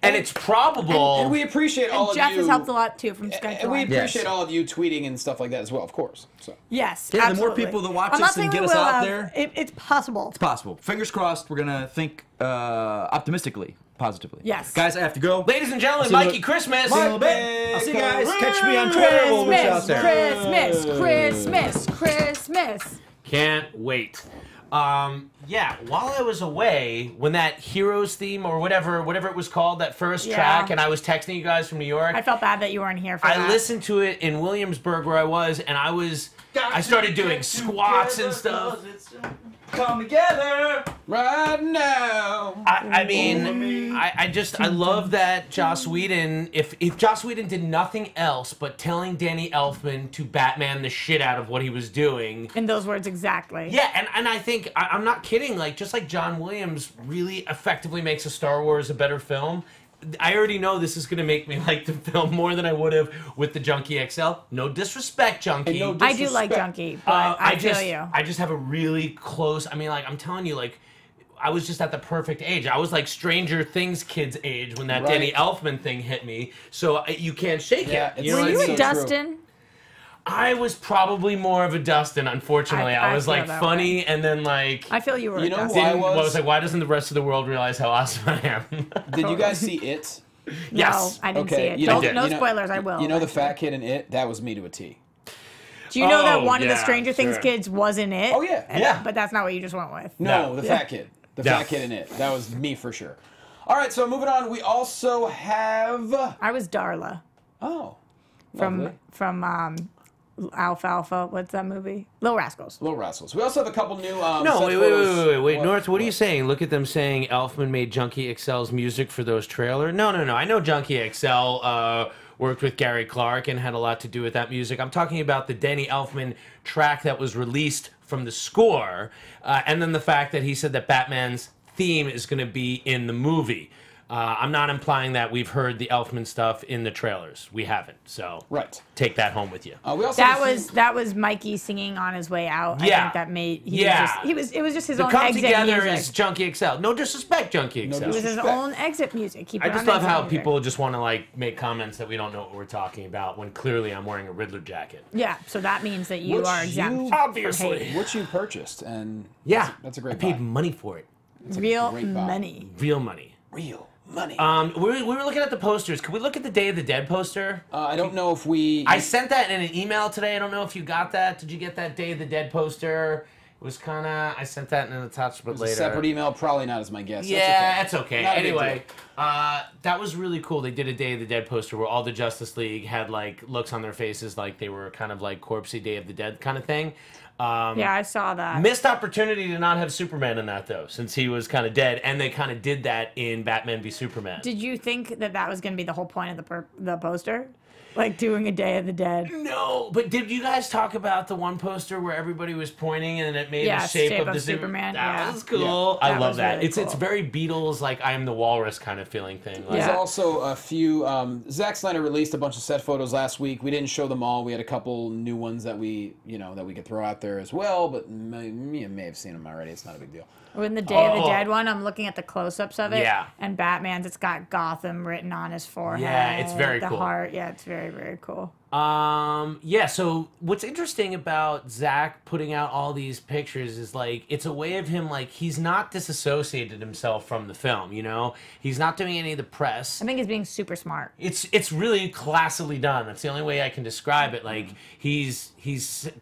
And it's probable. And we appreciate all of you. Jeff has helped a lot too from Skype. And we appreciate all of you tweeting and stuff like that as well, of course. So. Yes, yeah, the more people that watch us and get us out there. It's possible. It's possible. Fingers crossed, we're going to think optimistically, positively. Yes. Guys, I have to go. Ladies and gentlemen, Mikey Christmas. I'll see you guys. Catch me on Twitter. We'll wish out there. Christmas. Can't wait. Yeah, while I was away, when that Heroes theme or whatever it was called, that first track, and I was texting you guys from New York. I felt bad that you weren't here for that. I listened to it in Williamsburg where I was, and I started doing squats and stuff. Come together right now. I love that Joss Whedon, if Joss Whedon did nothing else but telling Danny Elfman to Batman the shit out of what he was doing. In those words, exactly. Yeah, and I think, I'm not kidding, like, just like John Williams really effectively makes a Star Wars a better film, I already know this is going to make me like the film more than I would have with the Junkie XL. No disrespect, Junkie. No disrespect. I do like Junkie, but I feel you. I just have a really close, I'm telling you, like, I was just at the perfect age. I was like Stranger Things kids age when that Danny Elfman thing hit me. So you can't shake it. Were you a Dustin? I was probably more of a Dustin, unfortunately. I was like funny and then like... I feel you were a Dustin. I was like, why doesn't the rest of the world realize how awesome I am? Did you guys see It? Yes. No, I didn't see it. No spoilers, I will. You know the fat kid in It? That was me to a T. Do you know that one of the Stranger Things kids was in It? Oh, yeah. But that's not what you just went with. No, the fat kid. The fat kid in It. That was me for sure. All right, so moving on, we also have... I was Darla. Oh. From Alfalfa. What's that movie? Little Rascals. Little Rascals. We also have a couple new... wait. North, what are you saying? Look at them saying Elfman made Junkie XL's music for those trailers. No. I know Junkie XL worked with Gary Clark and had a lot to do with that music. I'm talking about the Danny Elfman track that was released from the score, and then the fact that he said that Batman's theme is going to be in the movie. I'm not implying that we've heard the Elfman stuff in the trailers. We haven't. So take that home with you. We also that was Mikey singing on his way out. Yeah. I think that made it was just his own exit music. The Come Together is Junkie XL. No disrespect, Junkie XL. It was his own exit music. I just love how people just want to like make comments that we don't know what we're talking about when clearly I'm wearing a Riddler jacket. Yeah, so that means that you are exempt. Obviously. Which you purchased, and that's a great I paid money for it. Real money. Real money. Real money. We were looking at the posters. Could we look at the Day of the Dead poster? I don't know if we... I sent that in an email today. I don't know if you got that. Did you get that Day of the Dead poster? It was kind of... I sent that in an attachment later. A separate email? Probably not as my guess. Yeah, that's okay. Anyway, that was really cool. They did a Day of the Dead poster where all the Justice League had like looks on their faces like they were kind of like corpsey Day of the Dead kind of thing. Yeah, I saw that. Missed opportunity to not have Superman in that, though, since he was kind of dead, and they kind of did that in Batman v Superman. Did you think that was going to be the whole point of the poster? Like doing a Day of the Dead? No, but did you guys talk about the one poster where everybody was pointing and it made the shape of the Superman? That was cool. Yeah. I love that. Really it's very Beatles, like I am the walrus kind of feeling thing. Like, There's also a few... Zack Snyder released a bunch of set photos last week. We didn't show them all. We had a couple new ones that we could throw out there as well, but you may have seen them already. It's not a big deal. In the Day of the Dead one, I'm looking at the close-ups of it. Yeah. And Batman's, it's got Gotham written on his forehead. Yeah, it's very cool. The heart. Yeah, it's very, very cool. So what's interesting about Zach putting out all these pictures is like it's a way of him like he's not disassociated himself from the film, you know? He's not doing any of the press. I think he's being super smart. It's really classily done. That's the only way I can describe it. Like he's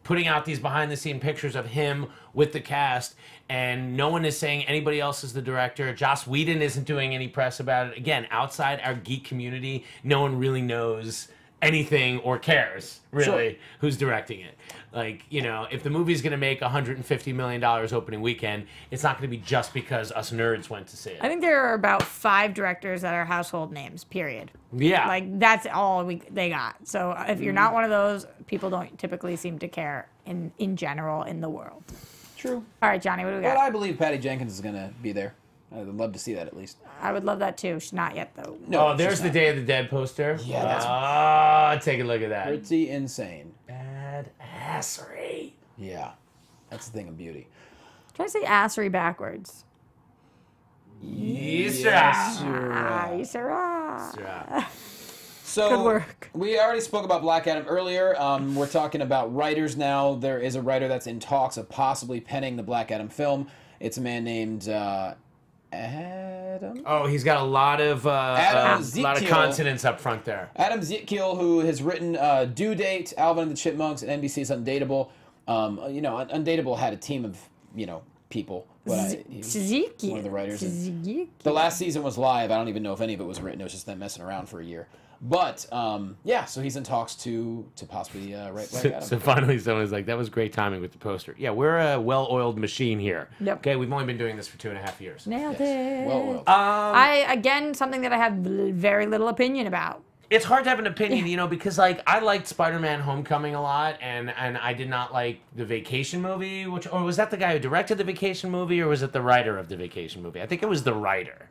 putting out these behind the scene pictures of him with the cast, and no one is saying anybody else is the director. Joss Whedon isn't doing any press about it. Again, outside our geek community, no one really knows anything or cares really who's directing it. Like, you know, if the movie's going to make $150 million opening weekend, it's not going to be just because us nerds went to see it. I think there are about 5 directors that are household names, period. Yeah. Like, that's all they got. So if you're not one of those, people don't typically seem to care in general in the world. True. All right, Johnny, what do we got? Well, I believe Patty Jenkins is going to be there. I'd love to see that at least. I would love that too. She's not yet, though. No, there's the Day of the Dead poster. Yeah, that's take a look at that. pretty insane. Badassery. Yeah, that's the thing of beauty. Try to say assery backwards. Yes, sir. So Good work. We already spoke about Black Adam earlier. We're talking about writers now. There is a writer that's in talks of possibly penning the Black Adam film. It's a man named Adam. Oh, he's got a lot of consonants up front there. Adam Zietkiel, who has written Due Date, Alvin and the Chipmunks, and NBC's Undateable. Undateable had a team of people. One of the writers. The last season was live. I don't even know if any of it was written. It was just them messing around for a year. But so he's in talks to possibly write Black Adam. So finally, someone's like, "That was great timing with the poster." Yeah, we're a well-oiled machine here. Yep. Okay, we've only been doing this for 2.5 years. Nailed it. Well-oiled. Something that I have very little opinion about. It's hard to have an opinion, because like I liked Spider-Man: Homecoming a lot, and I did not like the Vacation movie. Or was that the guy who directed the Vacation movie, or was it the writer of the Vacation movie? I think it was the writer.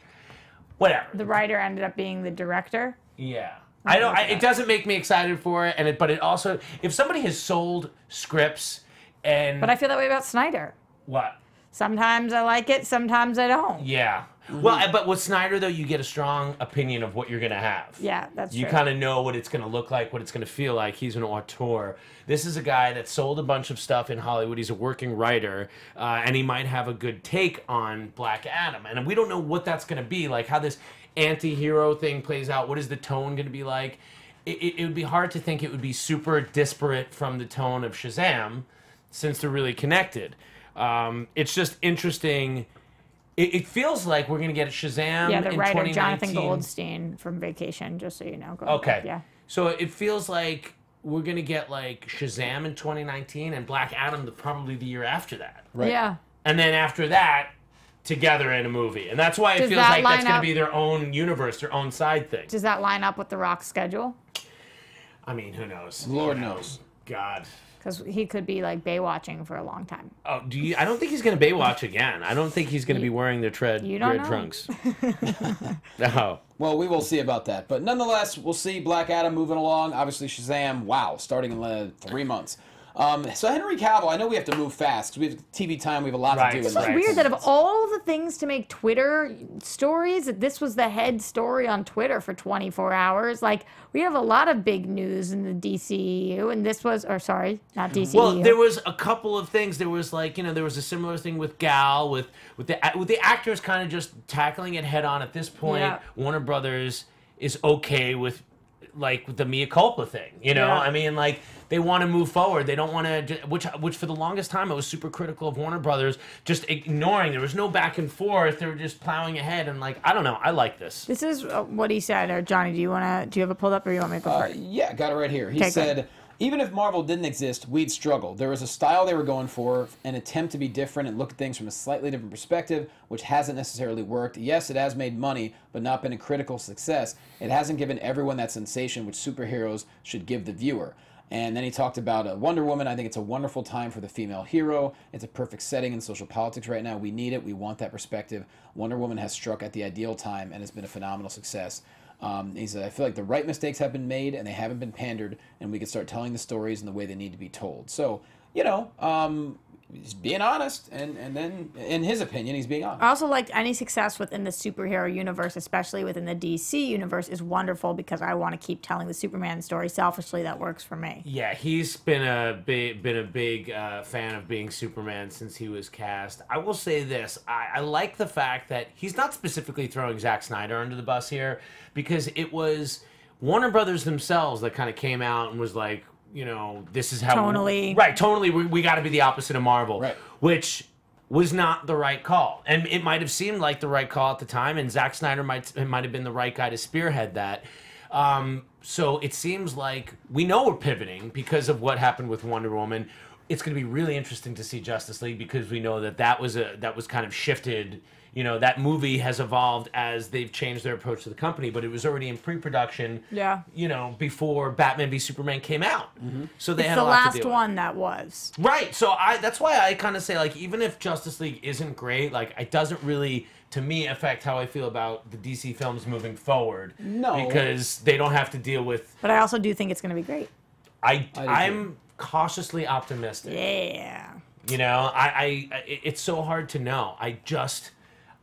Whatever. The writer ended up being the director. Yeah. It doesn't make me excited for it, but it also, if somebody has sold scripts and. But I feel that way about Sneider. What? Sometimes I like it, sometimes I don't. Yeah. Well, but with Snyder, though, you get a strong opinion of what you're going to have. Yeah, that's true. You kind of know what it's going to look like, what it's going to feel like. He's an auteur. This is a guy that sold a bunch of stuff in Hollywood. He's a working writer, and he might have a good take on Black Adam. And we don't know what that's going to be, like how this anti-hero thing plays out. What is the tone going to be like? It would be hard to think it would be super disparate from the tone of Shazam, since they're really connected. It's just interesting. It feels like we're going to get Shazam in 2019. Yeah, the writer, Jonathan Goldstein from Vacation, just so you know. Okay. Yeah. So it feels like we're going to get like Shazam in 2019 and Black Adam probably the year after that. Right. Yeah. And then after that, together in a movie. And that's why it feels like that's going to be their own universe, their own side thing. Does that line up with The Rock's schedule? I mean, who knows? Lord knows. God. Because he could be like Baywatching for a long time. Oh, I don't think he's going to Baywatch again. I don't think he's going to be wearing the red trunks. No. Well, we will see about that. But nonetheless, we'll see Black Adam moving along. Obviously, Shazam, wow, starting in 3 months. So Henry Cavill, I know we have to move fast because we have TV time. We have a lot to do. It's weird that of all the things to make Twitter stories, that this was the head story on Twitter for 24 hours. Like, we have a lot of big news in the DCEU, and this was, or sorry, not DCEU. Well, there was a couple of things. There was like, there was a similar thing with Gal, with the actors kind of just tackling it head on at this point. Yeah. Warner Brothers is okay with the mea culpa thing, I mean, like, they want to move forward. They don't want to, which for the longest time I was super critical of Warner Brothers, just ignoring. There was no back and forth. They were just plowing ahead, and I don't know. I like this. This is what he said. Or Johnny, do you have it pulled up, or you want me to go first? Yeah, got it right here. He said, even if Marvel didn't exist, we'd struggle. There was a style they were going for, an attempt to be different and look at things from a slightly different perspective, which hasn't necessarily worked. Yes, it has made money, but not been a critical success. It hasn't given everyone that sensation which superheroes should give the viewer. And then he talked about Wonder Woman. I think it's a wonderful time for the female hero. It's a perfect setting in social politics right now. We need it. We want that perspective. Wonder Woman has struck at the ideal time and has been a phenomenal success. He said, I feel like the right mistakes have been made and they haven't been pandered, and we can start telling the stories in the way they need to be told. So, he's being honest, and then, in his opinion, he's being honest. I also like any success within the superhero universe, especially within the DC universe, is wonderful because I want to keep telling the Superman story. Selfishly, that works for me. Yeah, he's been a big fan of being Superman since he was cast. I will say this: I like the fact that he's not specifically throwing Zack Snyder under the bus here, because it was Warner Brothers themselves that kind of came out and was like, this is how tonally we got to be the opposite of Marvel, which was not the right call, and it might have seemed like the right call at the time, and Zack Snyder might have been the right guy to spearhead that. So it seems like we know we're pivoting because of what happened with Wonder Woman. It's going to be really interesting to see Justice League, because we know that was kind of shifted. That movie has evolved as they've changed their approach to the company, but it was already in pre-production. Yeah. Before Batman v Superman came out. Mm-hmm. So they had a lot to do. It's the last one that was. Right. So that's why I kind of say, even if Justice League isn't great, it doesn't really, to me, affect how I feel about the DC films moving forward. No. Because they don't have to deal with. But I also do think it's going to be great. I'm cautiously optimistic. Yeah. It's so hard to know.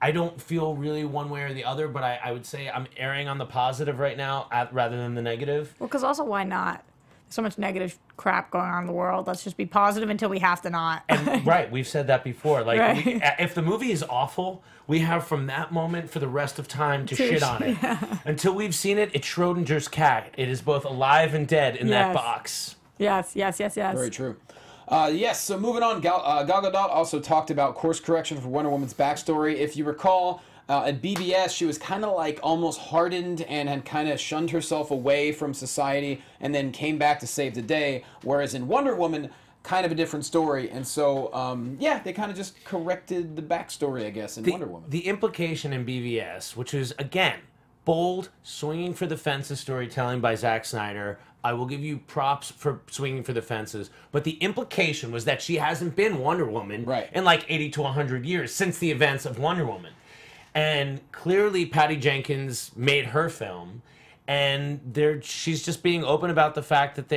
I don't feel really one way or the other, but I would say I'm erring on the positive right now rather than the negative. Well, because also, why not? There's so much negative crap going on in the world. Let's just be positive until we have to not. And, right, we've said that before. If the movie is awful, we have from that moment for the rest of time to shit on it. Yeah. Until we've seen it, it's Schrodinger's cat. It is both alive and dead in that box. Yes. Very true. Yes, so moving on, Gal Gadot also talked about course correction for Wonder Woman's backstory. If you recall, at BBS, she was kind of almost hardened and had kind of shunned herself away from society and then came back to save the day, whereas in Wonder Woman, kind of a different story. And so, they kind of just corrected the backstory, I guess, in Wonder Woman. The implication in BBS, which is, again, bold, swinging for the fences storytelling by Zack Snyder. I will give you props for swinging for the fences, but the implication was that she hasn't been Wonder Woman in 80 to 100 years since the events of Wonder Woman. And clearly Patty Jenkins made her film, and she's just being open about the fact that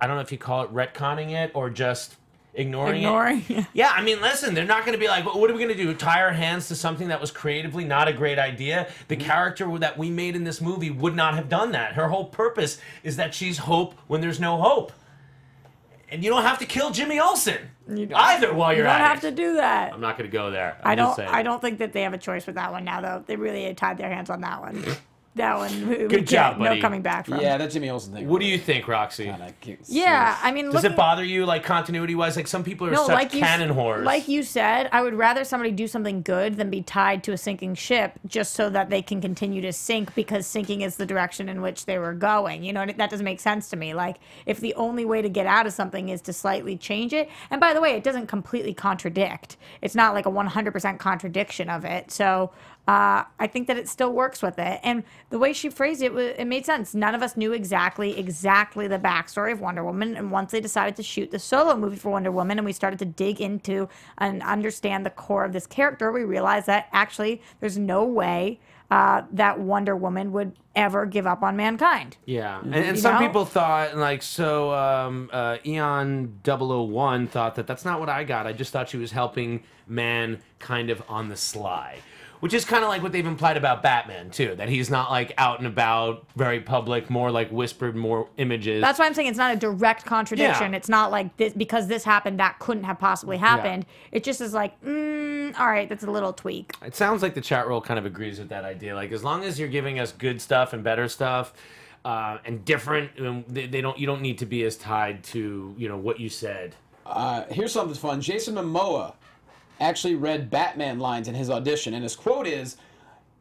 I don't know if you call it retconning it or just ignoring it. Yeah, I mean, listen, they're not going to be like, what are we going to do? Tie our hands to something that was creatively not a great idea? The character that we made in this movie would not have done that. Her whole purpose is that she's hope when there's no hope. And you don't have to kill Jimmy Olsen either while you're at it. You don't have to do that. I'm not going to go there. I don't think that they have a choice with that one now, though. They really tied their hands on that one. That one. Good job, buddy. No coming back from. Yeah, that Jimmy Olsen thing. What do you think, Roxy? Yeah, I mean, does it bother you, continuity-wise? Some people are such canon whores. Like you said, I would rather somebody do something good than be tied to a sinking ship just so that they can continue to sink because sinking is the direction in which they were going. That doesn't make sense to me. If the only way to get out of something is to slightly change it, and by the way, it doesn't completely contradict. It's not like a 100% contradiction of it. So I think that it still works with it. And the way she phrased it, it made sense. None of us knew exactly the backstory of Wonder Woman. And once they decided to shoot the solo movie for Wonder Woman and we started to dig into and understand the core of this character, we realized that actually there's no way that Wonder Woman would ever give up on mankind. Yeah, and some people thought, like, so Eon 001 thought that that's not what I got. I just thought she was helping man kind of on the sly. Which is kind of like what they've implied about Batman, too. That he's not, like, out and about, very public, more, like, whispered, more images. That's why I'm saying it's not a direct contradiction. It's not like, this because this happened, that couldn't have possibly happened. It just is like, all right, that's a little tweak. It sounds like the chat roll kind of agrees with that idea. Like, as long as you're giving us good stuff and better stuff, and different, you don't need to be as tied to, what you said. Here's something fun. Jason Momoa actually read Batman lines in his audition, and his quote is,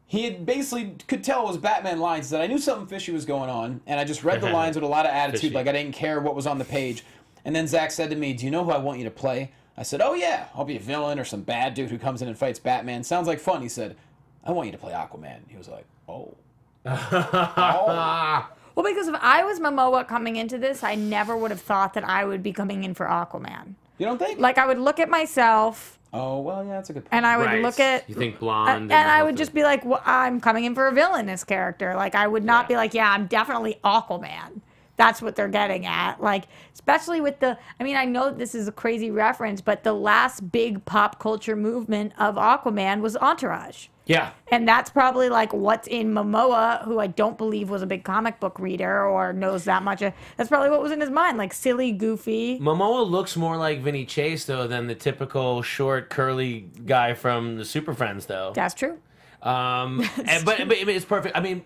he had basically could tell it was Batman lines. He said, I knew something fishy was going on, and I just read the lines with a lot of attitude, like I didn't care what was on the page. And then Zach said to me, do you know who I want you to play? I said, oh yeah, I'll be a villain or some bad dude who comes in and fights Batman. Sounds like fun. He said, I want you to play Aquaman. He was like, oh. Well, because if I was Momoa coming into this, I never would have thought that I would be coming in for Aquaman. You don't think? Like, I would look at myself. Oh, well, yeah, that's a good point. And I would look at... You think blonde. And I would just be like, well, I'm coming in for a villainous character. Like, I would not be like, yeah, I'm definitely Aquaman. That's what they're getting at. Like, especially with the... I mean, I know this is a crazy reference, but the last big pop culture movement of Aquaman was Entourage. Yeah. And that's probably like what's in Momoa, who I don't believe was a big comic book reader or knows that much. That's probably what was in his mind, like silly, goofy. Momoa looks more like Vinny Chase, though, than the typical short, curly guy from the Super Friends, though. That's true. But it's perfect. I mean,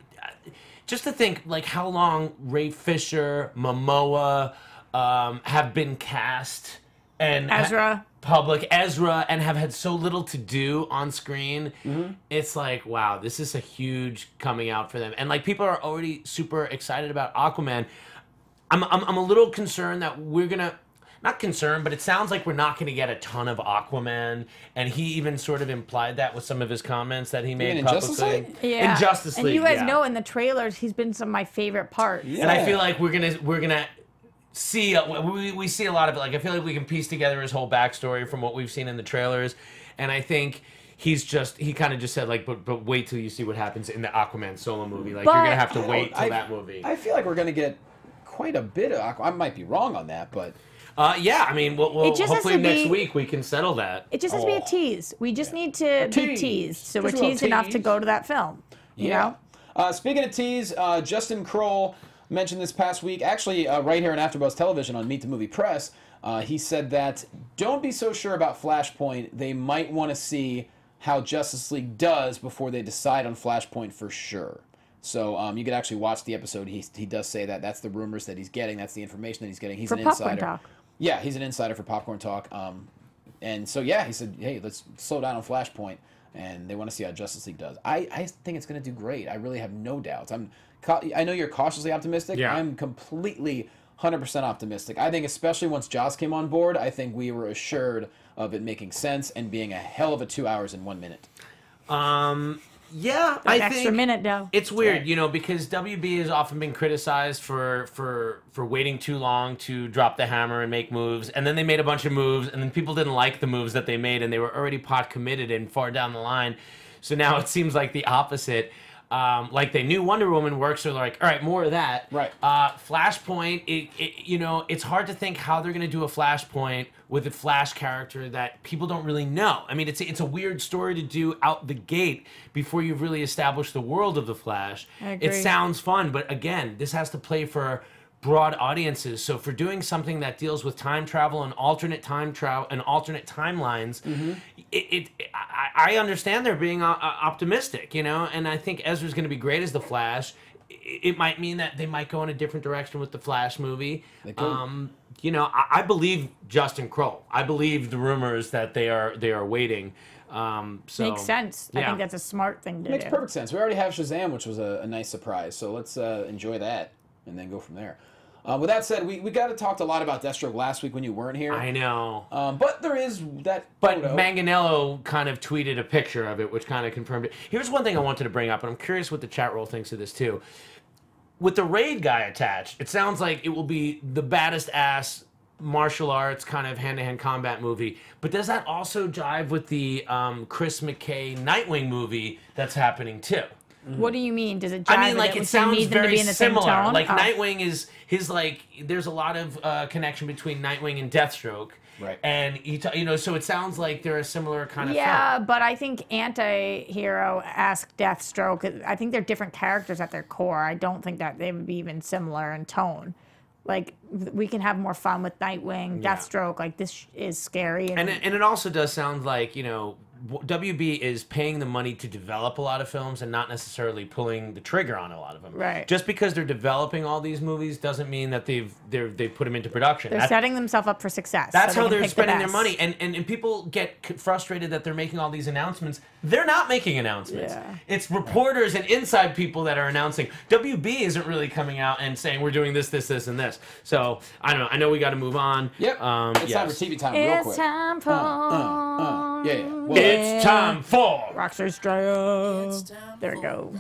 just to think, like, how long Ray Fisher, Momoa have been cast and Ezra. Ezra, and have had so little to do on screen. It's like, wow, this is a huge coming out for them. And like, people are already super excited about Aquaman. I'm a little concerned that we're gonna, not concerned, but it sounds like we're not gonna get a ton of Aquaman. And he even sort of implied that with some of his comments that he made publicly. Yeah. In Justice League, and you guys know in the trailers, he's been some of my favorite parts. Yeah. And I feel like we're gonna see we see a lot of it. Like, I feel like we can piece together his whole backstory from what we've seen in the trailers, and I think he kind of just said, like, but wait till you see what happens in the Aquaman solo movie. Like, you're gonna have to wait till that movie. I feel like we're gonna get quite a bit of Aquaman. I might be wrong on that, but yeah, I mean, we'll hopefully next week we can settle that. It just has to be a tease. We just need to be teased, so we're teased enough to go to that film. You know? Speaking of tease, Justin Kroll mentioned this past week, actually right here on AfterBuzz Television on Meet the Movie Press, he said that don't be so sure about Flashpoint. They might want to see how Justice League does before they decide on Flashpoint for sure. So you could actually watch the episode. He does say that. That's the rumors that he's getting. That's the information that he's getting. He's an insider. Talk. Yeah, he's an insider for Popcorn Talk. And so, yeah, he said, hey, let's slow down on Flashpoint. And they want to see how Justice League does. I think it's going to do great. I really have no doubts. I know you're cautiously optimistic. Yeah. I'm completely 100% optimistic. I think especially once Joss came on board, I think we were assured of it making sense and being a hell of a 2 hours and 1 minute. Yeah, I think extra minute though. It's weird, because WB has often been criticized for waiting too long to drop the hammer and make moves, and then they made a bunch of moves, and then people didn't like the moves that they made, and they were already pot committed and far down the line. So now it seems like the opposite. Like they knew Wonder Woman works, so they're like, all right, more of that. Right. Flashpoint, it's hard to think how they're going to do a Flashpoint with a Flash character that people don't really know. I mean, it's a weird story to do out the gate before you've really established the world of the Flash. I agree. It sounds fun, but again, this has to play for broad audiences. So for doing something that deals with time travel and alternate time travel and alternate timelines, I understand they're being optimistic, and I think Ezra's going to be great as the Flash. It might mean that they might go in a different direction with the Flash movie. I believe Justin Kroll. I believe the rumors that they are waiting. Makes sense. Yeah. I think that's a smart thing to do. Makes perfect sense. We already have Shazam, which was a nice surprise. So let's enjoy that and then go from there. With that said, we got to talk a lot about Deathstroke last week when you weren't here. I know. But there is that But photo. Manganello kind of tweeted a picture of it, which kind of confirmed it. Here's one thing I wanted to bring up, and I'm curious what the chat roll thinks of this too. With the Raid guy attached, it sounds like it will be the baddest ass martial arts kind of hand-to-hand combat movie. But does that also jive with the Chris McKay Nightwing movie that's happening too? What do you mean? Does it jive I mean, like, with it sounds very similar. Tone? Like, Nightwing is his, like, there's a lot of connection between Nightwing and Deathstroke. Right. And, so it sounds like they're a similar kind of film. But I think Anti-Hero-esque Deathstroke, I think they're different characters at their core. I don't think that they would be even similar in tone. Like, we can have more fun with Nightwing, Deathstroke. Like, this is scary. And it also does sound like, WB is paying the money to develop a lot of films and not necessarily pulling the trigger on a lot of them. Right. Just because they're developing all these movies doesn't mean that they've put them into production. They're setting themselves up for success. That's how they're spending their money. And people get frustrated that they're making all these announcements. They're not making announcements. Yeah. It's reporters and inside people that are announcing. WB isn't really coming out and saying we're doing this, this, this, and this. So I don't know. I know we got to move on. Yep. It's time for TV time real quick. It's time for... Yeah. Well, it's time for Roxy Striar. There we go.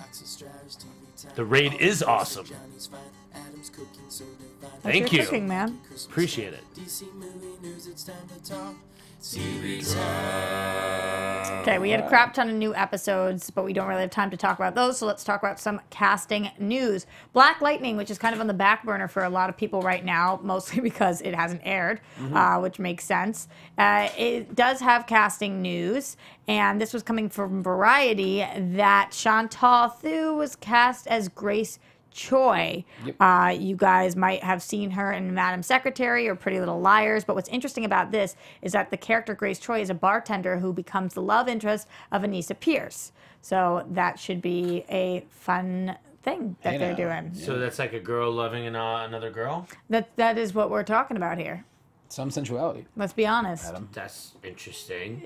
The Raid is awesome. Thank you. Cooking, man. Appreciate it. Okay, we had a crap ton of new episodes, but we don't really have time to talk about those, so let's talk about some casting news. Black Lightning, which is kind of on the back burner for a lot of people right now, mostly because it hasn't aired, which makes sense. It does have casting news, and this was coming from Variety, that Chantal Thu was cast as Grace Choi. Yep. You guys might have seen her in Madam Secretary or Pretty Little Liars, but what's interesting about this is that the character Grace Choi is a bartender who becomes the love interest of Anissa Pierce. So that should be a fun thing that they're doing. So that's like a girl loving another girl? That is what we're talking about here. Some sensuality. Let's be honest. Adam. That's interesting.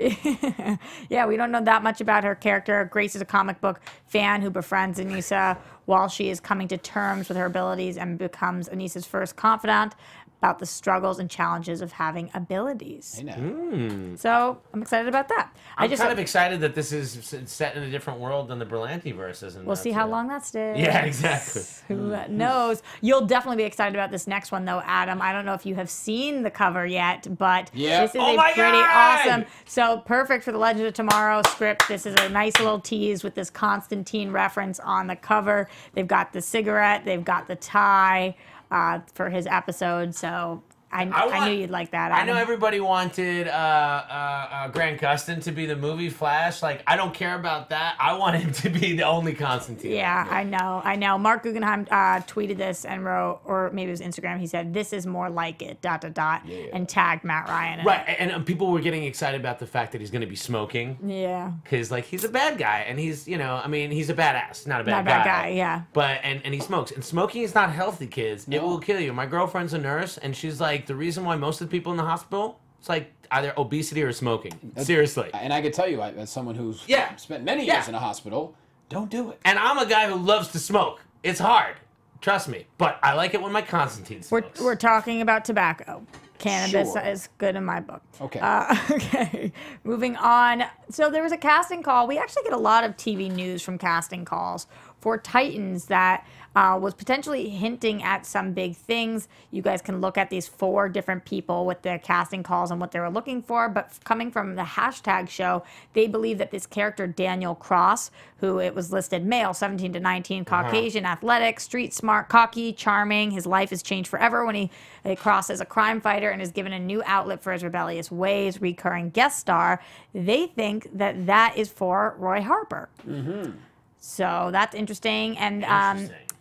Yeah, we don't know that much about her character. Grace is a comic book fan who befriends Anissa while she is coming to terms with her abilities and becomes Anissa's first confidant about the struggles and challenges of having abilities. So I'm excited about that. I'm kind of excited that this is set in a different world than the Berlanti-verse is. We'll see how long that stays. Yeah, exactly. Who knows? You'll definitely be excited about this next one, though, Adam. I don't know if you have seen the cover yet, but this is a pretty awesome. So perfect for the Legend of Tomorrow script. This is a nice little tease with this Constantine reference on the cover. They've got the cigarette. They've got the tie. For his episode, so I knew you'd like that. Adam. I know everybody wanted Grant Gustin to be the movie Flash. Like, I don't care about that. I want him to be the only Constantine. Yeah, I know. Mark Guggenheim tweeted this and wrote, or maybe it was Instagram, he said, "This is more like it, ... and tagged Matt Ryan. Right, and people were getting excited about the fact that he's going to be smoking. Yeah. Because, like, he's a bad guy, and he's, he's a badass, not a bad guy. Yeah. But, and he smokes. And smoking is not healthy, kids. No. It will kill you. My girlfriend's a nurse, and she's like, the reason why most of the people in the hospital, it's like either obesity or smoking. Seriously. And I can tell you, as someone who's spent many years in a hospital, don't do it. And I'm a guy who loves to smoke. It's hard. Trust me. But I like it when my Constantine smokes. We're talking about tobacco. Cannabis is good in my book. Okay. Okay. Moving on. So there was a casting call. We actually get a lot of TV news from casting calls for Titans that was potentially hinting at some big things. You guys can look at these 4 different people with their casting calls and what they were looking for. But coming from the hashtag show, they believe that this character, Daniel Cross, who it was listed male, 17 to 19, Caucasian, athletic, street smart, cocky, charming. His life is changed forever when he crosses a crime fighter and is given a new outlet for his rebellious ways, recurring guest star. They think that that is for Roy Harper. So that's interesting.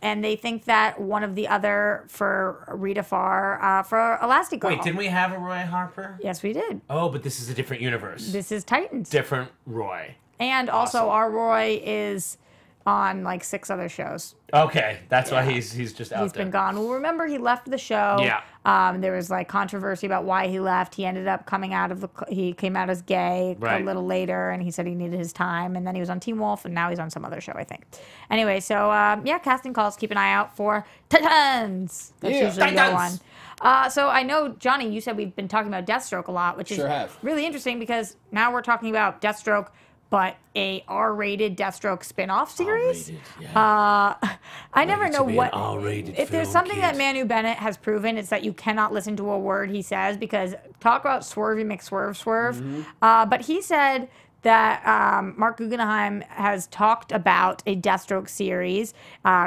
And they think that one of the other for Rita Farr for Elastigirl. Wait, didn't we have a Roy Harper? Yes, we did. Oh, but this is a different universe. This is Titans. Different Roy. And also our Roy is on like 6 other shows. Okay, that's why he's just out there. He's been gone. Well, remember he left the show. Yeah. There was like controversy about why he left. He ended up he came out as gay a little later, and he said he needed his time. And then he was on Teen Wolf, and now he's on some other show, I think. Anyway, so yeah, casting calls. Keep an eye out for Titans. That's usually your one. So I know, Johnny, you said we've been talking about Deathstroke a lot, which is really interesting because now we're talking about Deathstroke, but a R-rated Deathstroke spin-off series. I never know what. If there's something that Manu Bennett has proven, it's that you cannot listen to a word he says, because talk about Swervy McSwerve. But he said that Mark Guggenheim has talked about a Deathstroke series.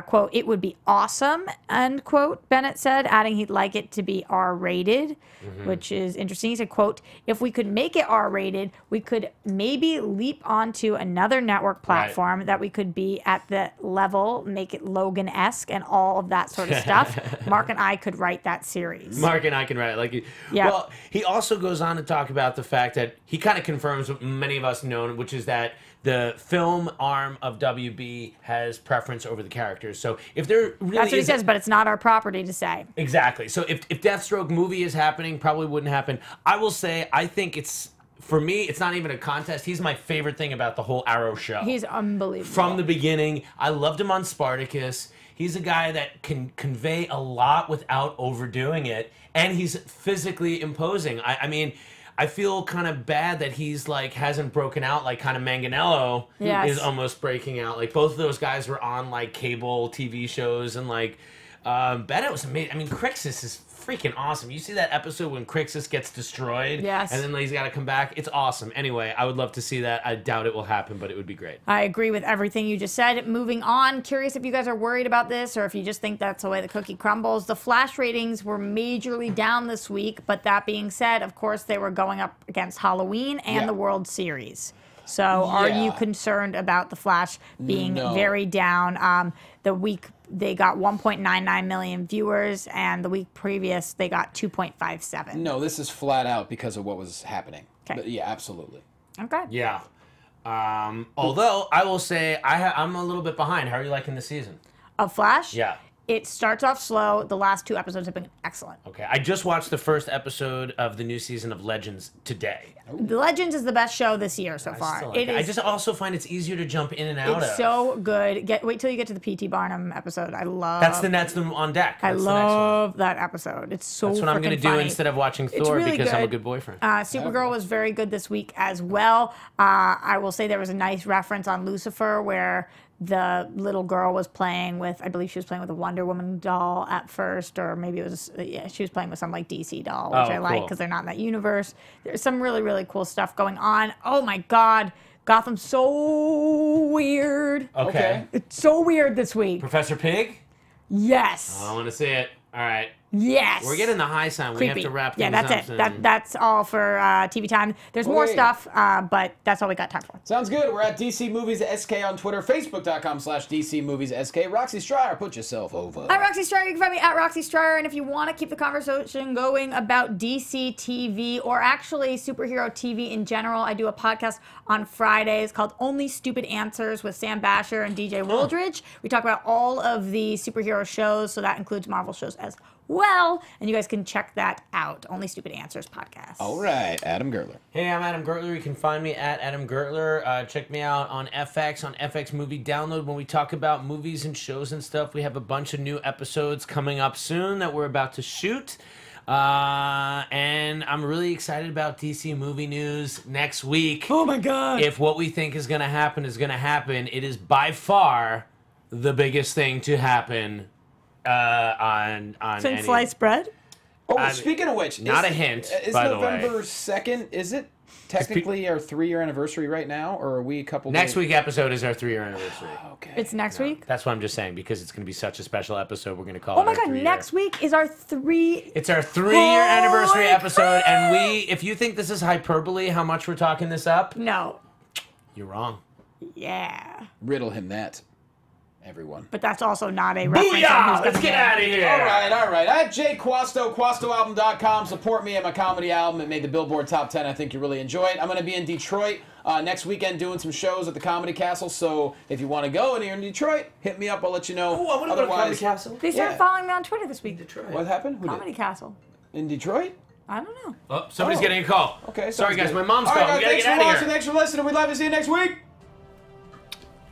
Quote, "It would be awesome," end quote, Bennett said, adding he'd like it to be R-rated, which is interesting. He said, quote, "If we could make it R-rated, we could maybe leap onto another network platform that we could be at the level, make it Logan-esque and all of that sort of stuff. Mark and I could write that series." Mark and I can write it. Well, he also goes on to talk about the fact that he kind of confirms what many of us know, which is that the film arm of WB has preference over the characters. So if there really That's what he says, but it's not our property to say. Exactly. So if Deathstroke movie is happening, probably wouldn't happen. I will say, I think it's, for me, it's not even a contest. He's my favorite thing about the whole Arrow show. He's unbelievable. From the beginning, I loved him on Spartacus. He's a guy that can convey a lot without overdoing it, and he's physically imposing. I mean, I feel kind of bad that he's like hasn't broken out like kind of Manganiello is almost breaking out. Like both of those guys were on like cable TV shows, and like Bennett was amazing. I mean, Crixus is freaking awesome. You see that episode when Crixus gets destroyed? Yes. And then he's got to come back? It's awesome. Anyway, I would love to see that. I doubt it will happen, but it would be great. I agree with everything you just said. Moving on, curious if you guys are worried about this or if you just think that's the way the cookie crumbles. The Flash ratings were majorly down this week, but that being said, of course, they were going up against Halloween and the World Series. So are you concerned about the Flash being very down? The week they got 1.99 million viewers, and the week previous they got 2.57. No, this is flat out because of what was happening. Okay. But yeah, absolutely. Okay. Yeah. Although I will say I'm a little bit behind. How are you liking the season? Of Flash? Yeah. It starts off slow. The last 2 episodes have been excellent. Okay. I just watched the first episode of the new season of Legends today. The Legends is the best show this year so far. I just also find it's easier to jump in and out of. It's so good. Wait till you get to the P.T. Barnum episode. I love. That's the on deck. I love that episode. It's so. That's what I'm going to do instead of watching Thor really because good. I'm a good boyfriend. Supergirl was very good this week as well. I will say there was a nice reference on Lucifer where the little girl was playing with, I believe she was playing with a Wonder Woman doll at first, or maybe it was, she was playing with some like DC doll, which I like because they're not in that universe. There's some really, really cool stuff going on. Oh my God, Gotham's so weird. Okay. It's so weird this week. Professor Pig? Yes. I want to see it. All right. Yes. We're getting the high sign. We have to wrap things up. Yeah, that's it. That's all for TV time. There's more stuff, but that's all we got time for. Sounds good. We're at DC Movies SK on Twitter, Facebook.com/DC Movies SK. Roxy Striar, put yourself over. I'm Roxy Striar. You can find me at Roxy Striar. And if you want to keep the conversation going about DC TV or actually superhero TV in general, I do a podcast on Fridays called Only Stupid Answers with Sam Basher and DJ Wooldridge. We talk about all of the superhero shows, so that includes Marvel shows as well, and you guys can check that out. Only Stupid Answers podcast. All right, Adam Gertler. Hey, I'm Adam Gertler. You can find me at Adam Gertler. Check me out on FX Movie Download when we talk about movies and shows and stuff. We have a bunch of new episodes coming up soon that we're about to shoot. And I'm really excited about DC movie news next week. Oh my God. If what we think is going to happen is going to happen, it is by far the biggest thing to happen on since sliced bread. Oh, speaking of which, not a hint. Is by the way, November 2nd? Is it technically our 3-year anniversary right now, or are we a couple? Next week episode is our 3-year anniversary. Okay, it's next week. That's what I'm just saying because it's going to be such a special episode. We're going to call it. Oh my God! Next week is our 3. It's our 3-year anniversary episode, and if you think this is hyperbole, how much we're talking this up? No, you're wrong. Yeah. Riddle him that. everyone. But that's also not a reference. Booyah! Let's get out of here. All right. At Jay Quasto, QuastoAlbum.com. Support me at my comedy album. It made the Billboard Top 10. I think you really enjoy it. I'm going to be in Detroit next weekend doing some shows at the Comedy Castle. So if you want to go and you're in Detroit, hit me up. I'll let you know. Oh, I want to go to Comedy Castle. They started following me on Twitter this week. Detroit. What happened? Comedy Castle. In Detroit? I don't know. Oh, somebody's getting a call. Okay. Sorry, guys. Good. My mom's All calling. Right, We gotta thanks get for out of watching. here. Thanks for listening. We'd love to see you next week.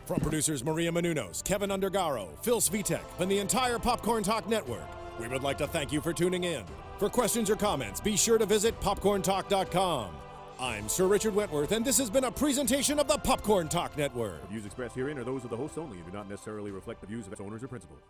From producers Maria Menounos, Kevin Undergaro, Phil Svitek, and the entire Popcorn Talk Network, we would like to thank you for tuning in. For questions or comments, be sure to visit popcorntalk.com. I'm Sir Richard Wentworth, and this has been a presentation of the Popcorn Talk Network. The views expressed herein are those of the hosts only and do not necessarily reflect the views of its owners or principals.